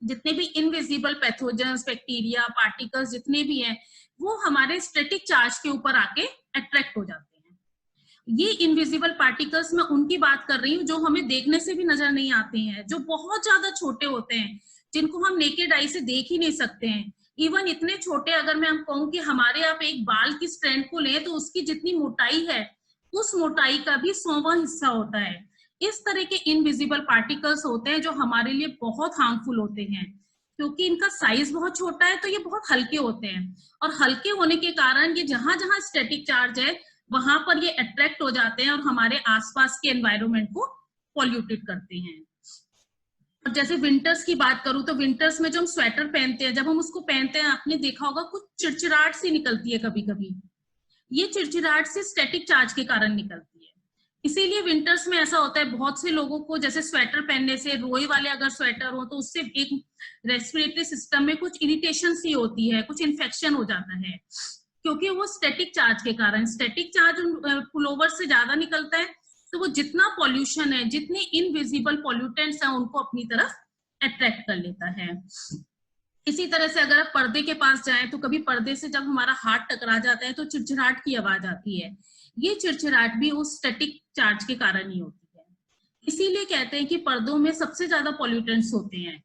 जितने भी इनविजिबल पैथोजेंस, बैक्टीरिया, पार्टिकल्स जितने भी हैं, वो हमारे स्टैटिक चार्ज के ऊपर आके अट्रैक्ट हो जाते हैं। ये इनविजिबल पार्टिकल्स, मैं उनकी बात कर रही हूँ जो हमें देखने से भी नजर नहीं आते हैं, जो बहुत ज्यादा छोटे होते हैं, जिनको हम नेकेड आई से देख ही नहीं सकते हैं। इवन इतने छोटे, अगर मैं हम कहूँ कि हमारे आप एक बाल की स्ट्रैंड को लें तो उसकी जितनी मोटाई है, उस मोटाई का भी 100वां हिस्सा होता है। इस तरह के इनविजिबल पार्टिकल्स होते हैं जो हमारे लिए बहुत हार्मफुल होते हैं, क्योंकि इनका साइज बहुत छोटा है, तो ये बहुत हल्के होते हैं, और हल्के होने के कारण ये जहां जहां स्टैटिक चार्ज है वहां पर ये अट्रैक्ट हो जाते हैं और हमारे आसपास के एनवायरनमेंट को पॉल्यूटेड करते हैं। और जैसे विंटर्स की बात करूं तो विंटर्स में जो हम स्वेटर पहनते हैं, जब हम उसको पहनते हैं, आपने देखा होगा कुछ चिड़चिड़ाहट सी निकलती है कभी कभी। ये चिड़चिड़ाहट से स्टैटिक चार्ज के कारण निकलती है। इसीलिए विंटर्स में ऐसा होता है, बहुत से लोगों को जैसे स्वेटर पहनने से, रोई वाले अगर स्वेटर हो तो उससे एक रेस्पिरेटरी सिस्टम में कुछ इरिटेशन सी होती है, कुछ इन्फेक्शन हो जाता है, क्योंकि वो स्टैटिक चार्ज के कारण। स्टैटिक चार्ज पुलोवर से ज्यादा निकलता है, तो वो जितना पॉल्यूशन है, जितने इनविजिबल पॉल्यूटेंट्स हैं, उनको अपनी तरफ अट्रैक्ट कर लेता है। इसी तरह से अगर आप पर्दे के पास जाएं तो कभी पर्दे से जब हमारा हाथ टकरा जाता है तो चिड़चिड़ाहट की आवाज आती है। ये चिड़चिड़ाहट भी उस स्टैटिक चार्ज के कारण ही होती है। इसीलिए कहते हैं कि पर्दों में सबसे ज्यादा पॉल्यूटेंट्स होते हैं।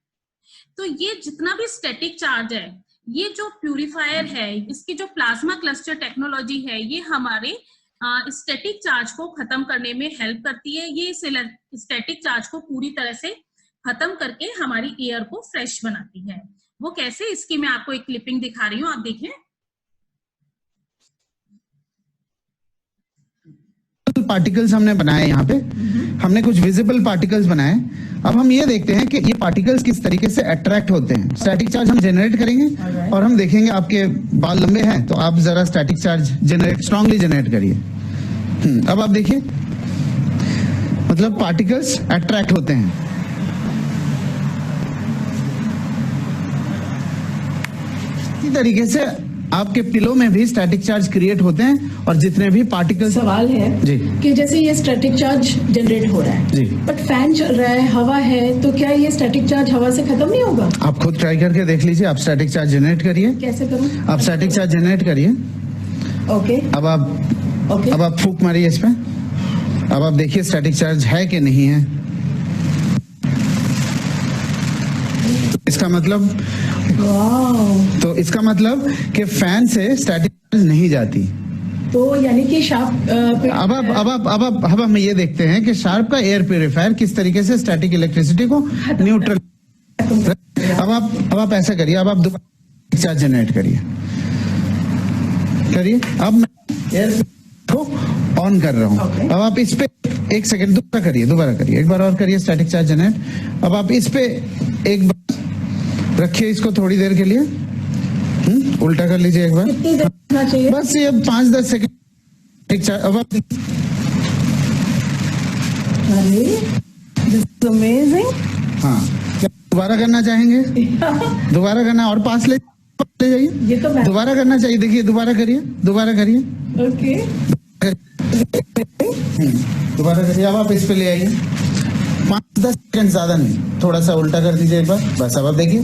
तो ये जितना भी स्टैटिक चार्ज है, ये जो प्यूरिफायर है, इसकी जो प्लाज्मा क्लस्टर टेक्नोलॉजी है, ये हमारे स्टैटिक चार्ज को खत्म करने में हेल्प करती है। ये स्टैटिक चार्ज को पूरी तरह से खत्म करके हमारी एयर को फ्रेश बनाती है। वो कैसे, इसकी मैं आपको एक क्लिपिंग दिखा रही हूँ, आप देखें। पार्टिकल्स हमने बनाए, यहाँ पे हमने कुछ विजिबल पार्टिकल्स बनाए। अब हम ये देखते हैं कि ये पार्टिकल्स किस तरीके से अट्रैक्ट होते हैं। स्टैटिक चार्ज हम जनरेट करेंगे और हम देखेंगे, आपके बाल लंबे हैं तो आप जरा स्टैटिक चार्ज स्ट्रांगली जनरेट करिए। अब आप देखिए, मतलब पार्टिकल्स अट्रैक्ट होते हैं। इसी तरीके से आपके पिलो में भी स्टैटिक चार्ज क्रिएट होते हैं, और जितने भी पार्टिकल्स। सवाल है जी कि जैसे ये स्टैटिक चार्ज जनरेट हो रहा है जी, बट फैन चल रहा है, हवा है, तो क्या ये स्टैटिक चार्ज हवा से खत्म नहीं होगा? आप खुद ट्राई करके देख लीजिए। आप स्टैटिक चार्ज जनरेट करिए। कैसे करूं? आप स्टैटिक चार्ज जनरेट करिए। ओके, अब आप फूंक मारिए इस पे। अब आप देखिए स्टैटिक चार्ज है कि नहीं है। इसका मतलब कि फैन से स्टैटिक चार्ज नहीं जाती। तो यानी कि शार्प अब हम ये देखते हैं कि शार्प का एयर प्यूरिफायर किस तरीके से स्टैटिक इलेक्ट्रिसिटी को न्यूट्रल। अब आप ऐसा करिए, अब आप दोबारा चार्ज जनरेट करिए। अब मैं एयर को ऑन कर रहा हूँ। अब आप इस पे एक सेकंड दोबारा करिए, एक बार और करिए स्टैटिक चार्ज जनरेट। अब आप इस पे एक बार रखिए इसको थोड़ी देर के लिए, उल्टा कर लीजिए एक बार। कितनी देर रखना चाहिए? बस ये 5-10 सेकंड। एक चार्ज। अब आप अमेजिंग। हाँ, दोबारा करना चाहेंगे? दोबारा करना और पास ले जाइए। ये तो दोबारा करना चाहिए। देखिए दोबारा करिए। ओके, दोबारा करिए। अब आप इस पे ले आइए। 5-10 सेकंड, ज्यादा नहीं, थोड़ा सा उल्टा कर दीजिए एक बार। बस अब आप देखिए,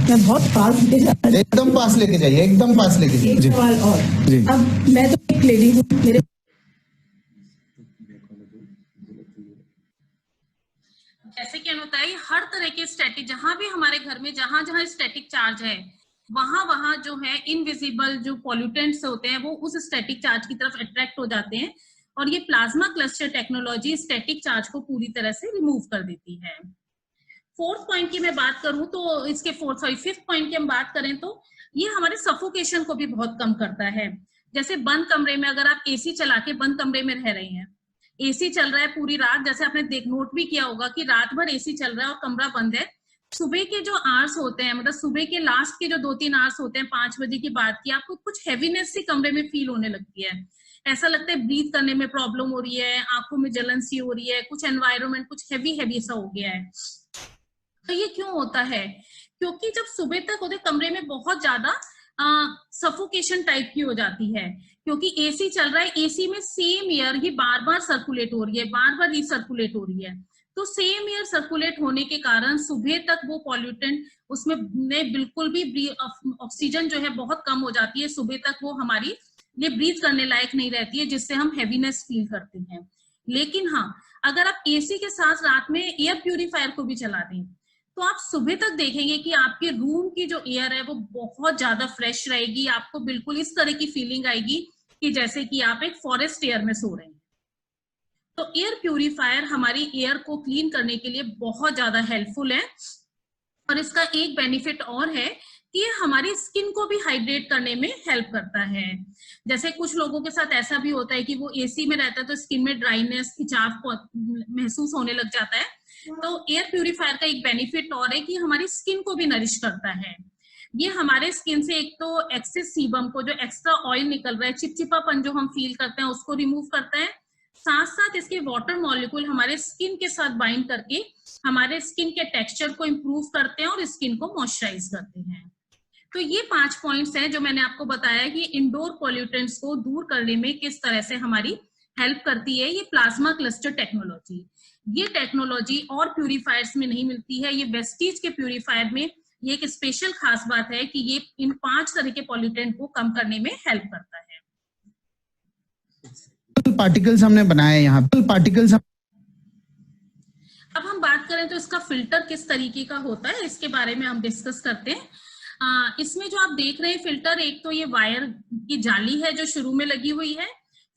मैं बहुत पास लेके जा रही हूं। एकदम पास लेके जाइए, एकदम पास लेके जाइए। एक सवाल और जी। अब मैं तो एक लेडी हूँ, मेरे जैसे कि बताइए, हर तरह के स्टैटिक, जहां भी हमारे घर में जहां जहां स्टैटिक चार्ज है, वहां जो है इनविजिबल जो पॉल्यूटेंट्स होते हैं वो उस स्टैटिक चार्ज की तरफ अट्रैक्ट हो जाते हैं, और ये plasma cluster technology static charge को पूरी तरह से रिमूव कर देती है। फोर्थ पॉइंट की मैं बात करूं तो इसके फिफ्थ पॉइंट की हम बात करें तो ये हमारे सफोकेशन को भी बहुत कम करता है। जैसे बंद कमरे में अगर आप एसी चला के बंद कमरे में रह रहे हैं, एसी चल रहा है पूरी रात, जैसे आपने नोट भी किया होगा कि रात भर एसी चल रहा है और कमरा बंद है, सुबह के जो आवर्स होते हैं, मतलब सुबह के लास्ट के जो 2-3 आवर्स होते हैं 5 बजे की बात की, आपको कुछ हैवीनेस सी कमरे में फील होने लगती है। ऐसा लगता है ब्रीथ करने में प्रॉब्लम हो रही है, आंखों में जलन सी हो रही है, कुछ एनवायरनमेंट कुछ हैवी सा हो गया है। तो ये क्यों होता है? क्योंकि जब सुबह तक होते कमरे में बहुत ज्यादा सफोकेशन टाइप की हो जाती है, क्योंकि एसी चल रहा है, एसी में सेम एयर ही बार बार सर्कुलेट हो रही है, बार बार रिसर्कुलेट हो रही है। तो सेम एयर सर्कुलेट होने के कारण सुबह तक वो पॉल्यूटेंट उसमें बिल्कुल भी ऑक्सीजन जो है बहुत कम हो जाती है, सुबह तक वो हमारी ये ब्रीथ करने लायक नहीं रहती है, जिससे हम हैवीनेस फील करते हैं। लेकिन हाँ, अगर आप एसी के साथ रात में एयर प्यूरिफायर को भी चला दें तो आप सुबह तक देखेंगे कि आपके रूम की जो एयर है वो बहुत ज्यादा फ्रेश रहेगी। आपको बिल्कुल इस तरह की फीलिंग आएगी कि जैसे कि आप एक फॉरेस्ट एयर में सो रहे हैं। तो एयर प्यूरिफायर हमारी एयर को क्लीन करने के लिए बहुत ज्यादा हेल्पफुल है, और इसका एक बेनिफिट और है कि हमारी स्किन को भी हाइड्रेट करने में हेल्प करता है। जैसे कुछ लोगों के साथ ऐसा भी होता है कि वो एसी में रहता है तो स्किन में ड्राइनेस, खिंचाव महसूस होने लग जाता है। तो एयर प्यूरिफायर का एक बेनिफिट और है कि हमारी स्किन को भी नरिश करता है। ये हमारे स्किन से एक तो एक्सेस सीबम को, जो एक्स्ट्रा ऑयल निकल रहा है, चिपचिपापन जो हम फील करते हैं, उसको रिमूव करता है। साथ साथ इसके वाटर मॉलिक्यूल हमारे स्किन के साथ बाइंड करके हमारे स्किन के टेक्सचर को इम्प्रूव करते हैं और स्किन को मॉइस्चराइज करते हैं। तो ये 5 पॉइंट्स हैं जो मैंने आपको बताया कि इंडोर पॉल्यूटेंट्स को दूर करने में किस तरह से हमारी हेल्प करती है ये प्लाज्मा क्लस्टर टेक्नोलॉजी। ये टेक्नोलॉजी और प्यूरिफायर्स में नहीं मिलती है, ये वेस्टीज के प्यूरिफायर में ये एक स्पेशल खास बात है कि ये इन 5 तरह के पॉल्यूटेंट को कम करने में हेल्प करता है। पार्टिकल्स हमने बनाए यहाँ पे पार्टिकल्स। अब हम बात करें तो इसका फिल्टर किस तरीके का होता है इसके बारे में हम डिस्कस करते हैं। इसमें जो आप देख रहे हैं फिल्टर, एक तो ये वायर की जाली है जो शुरू में लगी हुई है,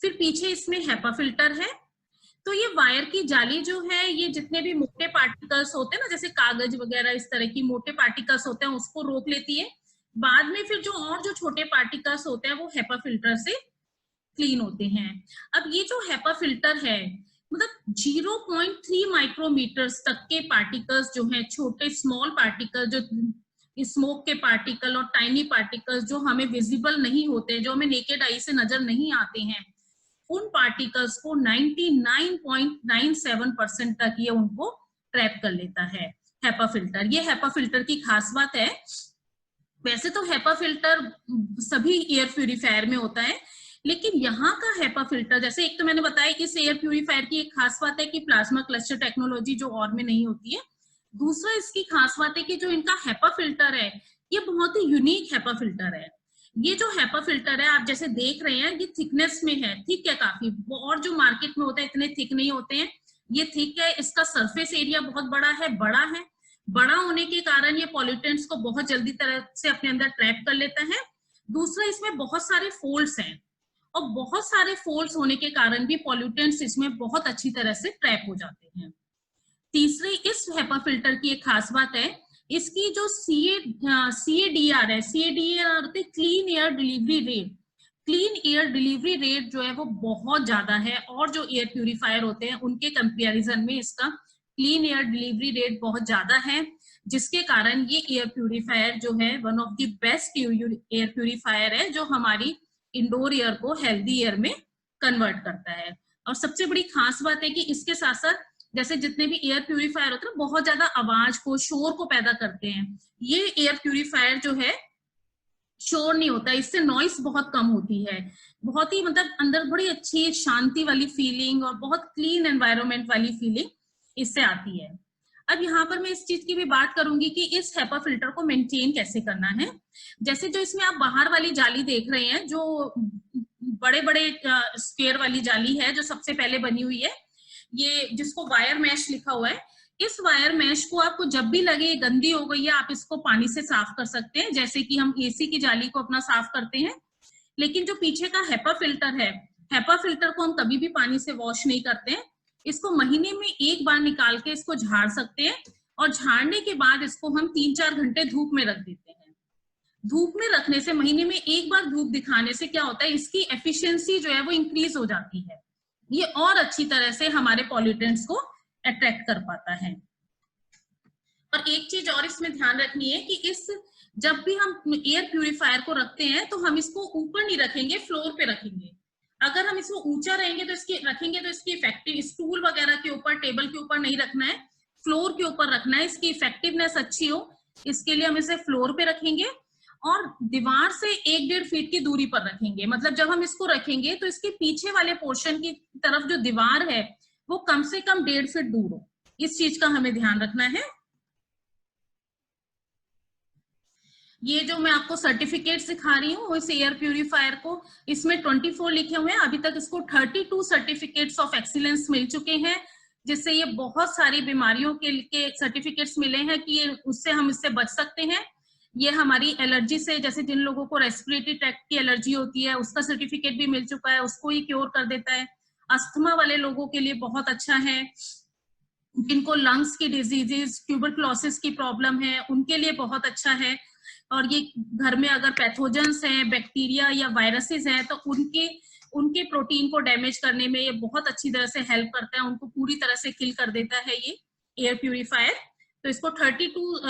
फिर पीछे इसमें हेपा फिल्टर है। तो ये वायर की जाली जो है, ये जितने भी मोटे पार्टिकल्स होते हैं ना, जैसे कागज वगैरह इस तरह की मोटे पार्टिकल्स होते हैं, उसको रोक लेती है। बाद में फिर जो छोटे पार्टिकल्स होते हैं वो हेपा फिल्टर से क्लीन होते हैं। अब ये जो हेपा फिल्टर है, मतलब 0.3 माइक्रोमीटर्स तक के पार्टिकल्स जो हैं, छोटे स्मॉल पार्टिकल, जो स्मोक के पार्टिकल और टाइनी पार्टिकल्स जो हमें विजिबल नहीं होते, जो हमें नेकेड आई से नजर नहीं आते हैं, उन पार्टिकल्स को 99.97% तक ये उनको ट्रैप कर लेता है हेपा फिल्टर। ये हेपा फिल्टर की खास बात है। वैसे तो हेपा फिल्टर सभी एयर प्यूरिफायर में होता है, लेकिन यहाँ का हेपा फिल्टर, जैसे एक तो मैंने बताया कि इस एयर प्यूरिफायर की एक खास बात है कि प्लाज्मा क्लस्टर टेक्नोलॉजी जो और में नहीं होती है। दूसरा इसकी खास बात है कि जो इनका हेपा फिल्टर है ये बहुत ही यूनिक हेपा फिल्टर है। ये जो हेपा फिल्टर है आप जैसे देख रहे हैं, ये थिकनेस में है, थिक है काफी, और जो मार्केट में होता है इतने थिक नहीं होते हैं, ये थिक है। इसका सरफेस एरिया बहुत बड़ा है। बड़ा होने के कारण ये पॉल्यूटेंट्स को बहुत जल्दी तरह से अपने अंदर ट्रैप कर लेता है। दूसरा, इसमें बहुत सारे फोल्ड्स हैं, और बहुत सारे फोल्ड्स होने के कारण भी पॉल्यूटेंट्स इसमें बहुत अच्छी तरह से ट्रैप हो जाते हैं। तीसरी इस हेपा फिल्टर की एक खास बात है, इसकी जो CADR है, CADR होते clean air delivery rate, clean air delivery rate जो है वो बहुत ज्यादा है, और जो एयर प्यूरिफायर होते हैं उनके कंपैरिजन में इसका क्लीन एयर डिलीवरी रेट बहुत ज्यादा है, जिसके कारण ये एयर प्यूरिफायर जो है one of the best air purifier है, जो हमारी इंडोर एयर को हेल्दी एयर में कन्वर्ट करता है। और सबसे बड़ी खास बात है कि इसके साथ साथ जैसे जितने भी एयर प्यूरिफायर होते हैं बहुत ज्यादा आवाज को, शोर को पैदा करते हैं, ये एयर प्यूरिफायर जो है शोर नहीं होता, इससे नॉइस बहुत कम होती है, बहुत ही मतलब अंदर बड़ी अच्छी शांति वाली फीलिंग और बहुत क्लीन एनवायरनमेंट वाली फीलिंग इससे आती है। अब यहाँ पर मैं इस चीज की भी बात करूंगी कि इस हेपा फिल्टर को मेंटेन कैसे करना है। जैसे जो इसमें आप बाहर वाली जाली देख रहे हैं, जो बड़े बड़े स्क्वायर वाली जाली है जो सबसे पहले बनी हुई है, ये जिसको वायर मैश लिखा हुआ है, इस वायर मैश को आपको जब भी लगे गंदी हो गई है आप इसको पानी से साफ कर सकते हैं, जैसे कि हम एसी की जाली को अपना साफ करते हैं। लेकिन जो पीछे का हेपा फिल्टर है, हेपा फिल्टर को हम कभी भी पानी से वॉश नहीं करते हैं, इसको महीने में एक बार निकाल के इसको झाड़ सकते हैं, और झाड़ने के बाद इसको हम 3-4 घंटे धूप में रख देते हैं। धूप में रखने से, महीने में एक बार धूप दिखाने से क्या होता है, इसकी एफिशिएंसी जो है वो इंक्रीज हो जाती है, ये और अच्छी तरह से हमारे पॉल्यूटेंट्स को अट्रैक्ट कर पाता है। और एक चीज और इसमें ध्यान रखनी है कि इस जब भी हम एयर प्यूरिफायर को रखते हैं तो हम इसको ऊपर नहीं रखेंगे, फ्लोर पे रखेंगे। अगर हम इसको ऊंचा रखेंगे तो इसकी इफेक्टिव, स्टूल वगैरह के ऊपर, टेबल के ऊपर नहीं रखना है, फ्लोर के ऊपर रखना है, इसकी इफेक्टिवनेस अच्छी हो इसके लिए हम इसे फ्लोर पे रखेंगे, और दीवार से 1-1.5 फीट की दूरी पर रखेंगे। मतलब जब हम इसको रखेंगे तो इसके पीछे वाले पोर्शन की तरफ जो दीवार है वो कम से कम 1.5 फीट दूर हो, इस चीज का हमें ध्यान रखना है। ये जो मैं आपको सर्टिफिकेट सिखा रही हूँ इस एयर प्यूरिफायर को, इसमें 24 लिखे हुए हैं, अभी तक इसको 32 सर्टिफिकेट्स ऑफ एक्सीलेंस मिल चुके हैं, जिससे ये बहुत सारी बीमारियों के सर्टिफिकेट्स मिले हैं कि ये उससे हम इससे बच सकते हैं। ये हमारी एलर्जी से, जैसे जिन लोगों को रेस्पिरेटरी ट्रैक्ट की एलर्जी होती है उसका सर्टिफिकेट भी मिल चुका है, उसको ये क्योर कर देता है। अस्थमा वाले लोगों के लिए बहुत अच्छा है, जिनको लंग्स की डिजीजेस, ट्यूबरक्लोसिस की प्रॉब्लम है उनके लिए बहुत अच्छा है। और ये घर में अगर पैथोजेंस हैं, बैक्टीरिया या वायरसेस हैं, तो उनके प्रोटीन को डैमेज करने में ये बहुत अच्छी तरह से हेल्प करता है, उनको पूरी तरह से किल कर देता है ये एयर प्यूरिफायर। तो इसको 32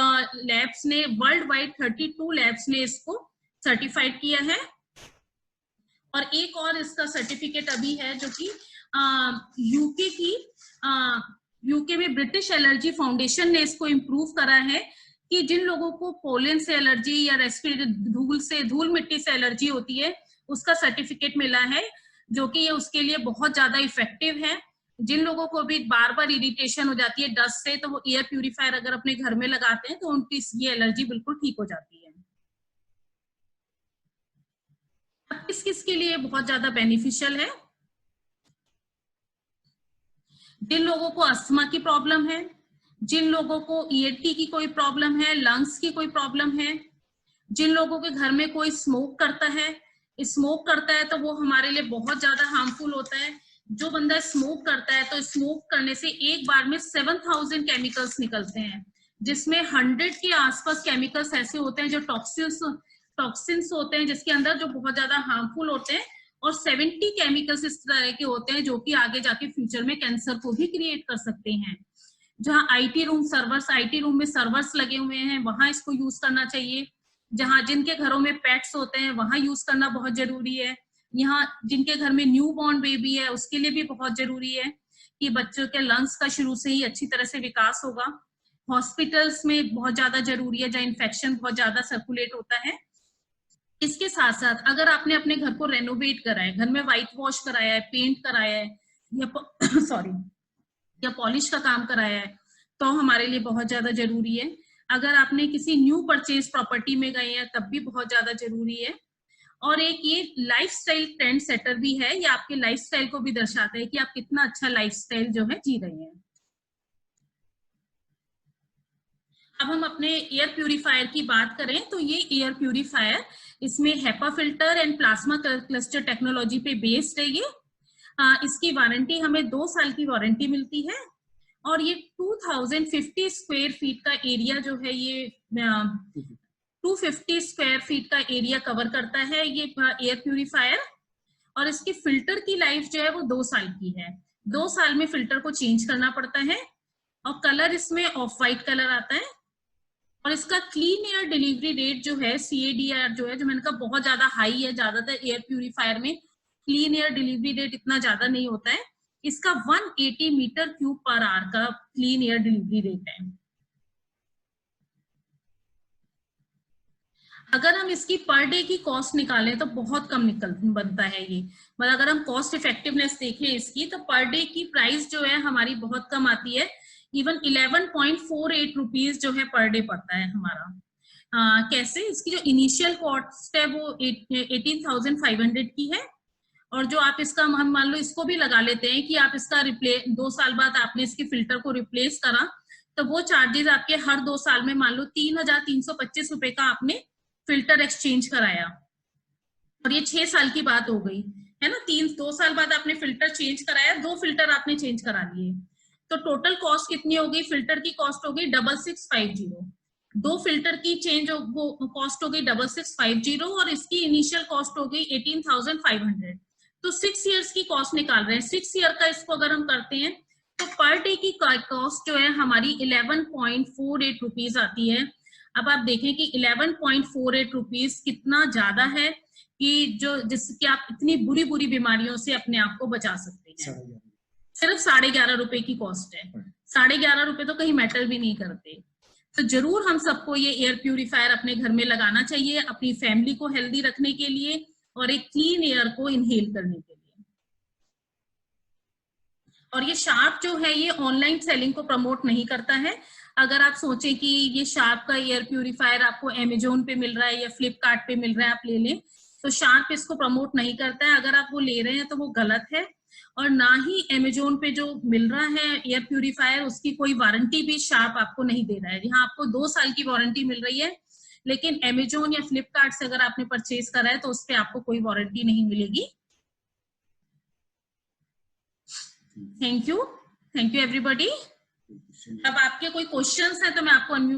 लैब्स ने, वर्ल्ड वाइड 32 लैब्स ने इसको सर्टिफाइड किया है। और एक और इसका सर्टिफिकेट अभी है जो कि यूके में ब्रिटिश एलर्जी फाउंडेशन ने इसको इम्प्रूव करा है कि जिन लोगों को पोलन से एलर्जी या रेस्पिरेटरी धूल मिट्टी से एलर्जी होती है उसका सर्टिफिकेट मिला है, जो कि ये उसके लिए बहुत ज्यादा इफेक्टिव है। जिन लोगों को भी बार बार इरिटेशन हो जाती है डस्ट से, तो वो एयर प्यूरिफायर अगर अपने घर में लगाते हैं तो उनकी ये एलर्जी बिल्कुल ठीक हो जाती है। किस किस के लिए बहुत ज्यादा बेनिफिशियल है? जिन लोगों को अस्थमा की प्रॉब्लम है, जिन लोगों को ईएटी की कोई प्रॉब्लम है, लंग्स की कोई प्रॉब्लम है, जिन लोगों के घर में कोई स्मोक करता है तो वो हमारे लिए बहुत ज्यादा हार्मफुल होता है। जो बंदा स्मोक करता है तो स्मोक करने से एक बार में 7000 केमिकल्स निकलते हैं, जिसमें 100 के आसपास केमिकल्स ऐसे होते हैं जो टॉक्सिन्स होते हैं जिसके अंदर, जो बहुत ज्यादा हार्मफुल होते हैं, और 70 केमिकल्स इस तरह के होते हैं जो कि आगे जाके फ्यूचर में कैंसर को भी क्रिएट कर सकते हैं। जहां आईटी रूम में सर्वर्स लगे हुए हैं वहां इसको यूज करना चाहिए। जहां जिनके घरों में पेट्स होते हैं वहां यूज करना बहुत जरूरी है। यहाँ जिनके घर में न्यू बॉर्न बेबी है उसके लिए भी बहुत जरूरी है कि बच्चों के लंग्स का शुरू से ही अच्छी तरह से विकास होगा। हॉस्पिटल्स में बहुत ज्यादा जरूरी है जहाँ इन्फेक्शन बहुत ज्यादा सर्कुलेट होता है। इसके साथ साथ अगर आपने अपने घर को रेनोवेट करा है, घर में व्हाइट वॉश कराया है, पेंट कराया है या पॉलिश का काम कराया है, तो हमारे लिए बहुत ज्यादा जरूरी है। अगर आपने किसी न्यू परचेज प्रॉपर्टी में गए हैं तब भी बहुत ज्यादा जरूरी है। और एक ये लाइफस्टाइल ट्रेंड सेटर भी है, ये आपके लाइफस्टाइल को भी दर्शाता है कि आप कितना अच्छा लाइफस्टाइल जो है जी रहे हैं। अब हम अपने एयर प्यूरिफायर की बात करें तो ये एयर प्यूरिफायर, इसमें HEPA filter and plasma cluster technology पे बेस्ड है ये। इसकी वारंटी हमें 2 साल की वारंटी मिलती है और ये 2050 स्क्वायर फीट का एरिया जो है ये 250 स्क्वायर फीट का एरिया कवर करता है ये एयर प्यूरिफायर। और इसकी फिल्टर की लाइफ जो है वो 2 साल की है। 2 साल में फिल्टर को चेंज करना पड़ता है और कलर इसमें ऑफ वाइट कलर आता है। और इसका क्लीन एयर डिलीवरी रेट जो है CADR जो है, जो मैंने कहा बहुत ज्यादा हाई है। ज्यादातर एयर प्यूरिफायर में क्लीन एयर डिलीवरी रेट इतना ज्यादा नहीं होता है। इसका 180 मीटर क्यूब पर आवर का क्लीन एयर डिलीवरी रेट है। अगर हम इसकी पर डे की कॉस्ट निकालें तो बहुत कम बनता है ये। मतलब अगर हम कॉस्ट इफेक्टिवनेस देखें इसकी तो पर डे की प्राइस जो है हमारी बहुत कम आती है। इवन 11.48 रुपीज जो है पर डे पड़ता है हमारा। कैसे? इसकी जो इनिशियल कॉस्ट है वो 18,500 की है। और जो आप इसका, हम मान लो इसको भी लगा लेते हैं कि आप इसका 2 साल बाद आपने इसकी फिल्टर को रिप्लेस करा तो वो चार्जेस आपके हर 2 साल में मान लो 3,325 रुपए का आपने फिल्टर एक्सचेंज कराया। और ये 6 साल की बात हो गई है ना। 2 साल बाद आपने फिल्टर चेंज कराया, 2 फिल्टर आपने चेंज करा लिए, तो टोटल कॉस्ट कितनी हो गई? फिल्टर की कॉस्ट हो गई 6650। 2 फिल्टर की चेंज कॉस्ट हो गई 6650 और इसकी इनिशियल कॉस्ट हो गई 18,500। तो 6 इयर्स की कॉस्ट निकाल रहे हैं। 6 ईयर का इसको अगर हम करते हैं तो पर डे की कॉस्ट जो है हमारी 11.48 रुपीज आती है। अब आप देखें कि 11.48 रुपीज कितना ज्यादा है कि जिसके आप इतनी बुरी बुरी बीमारियों से अपने आप को बचा सकते हैं। सिर्फ 11.5 रुपए की कॉस्ट है। 11.5 रुपए तो कहीं मैटर भी नहीं करते। तो जरूर हम सबको ये एयर प्यूरिफायर अपने घर में लगाना चाहिए, अपनी फैमिली को हेल्दी रखने के लिए और एक क्लीन एयर को इनहेल करने के लिए। और ये शार्प जो है ये ऑनलाइन सेलिंग को प्रमोट नहीं करता है। अगर आप सोचें कि ये शार्प का एयर प्यूरिफायर आपको Amazon पे मिल रहा है या फ्लिपकार्ट पे मिल रहा है, आप ले लें, तो शार्प इसको प्रमोट नहीं करता है। अगर आप वो ले रहे हैं तो वो गलत है। और ना ही Amazon पे जो मिल रहा है एयर प्यूरिफायर उसकी कोई वारंटी भी शार्प आपको नहीं दे रहा है। यहाँ आपको 2 साल की वारंटी मिल रही है, लेकिन Amazon या फ्लिपकार्ट से अगर आपने परचेज करा है तो उस पर आपको कोई वारंटी नहीं मिलेगी। Thank you everybody. अब आपके कोई क्वेश्चंस हैं तो मैं आपको अनम्यूट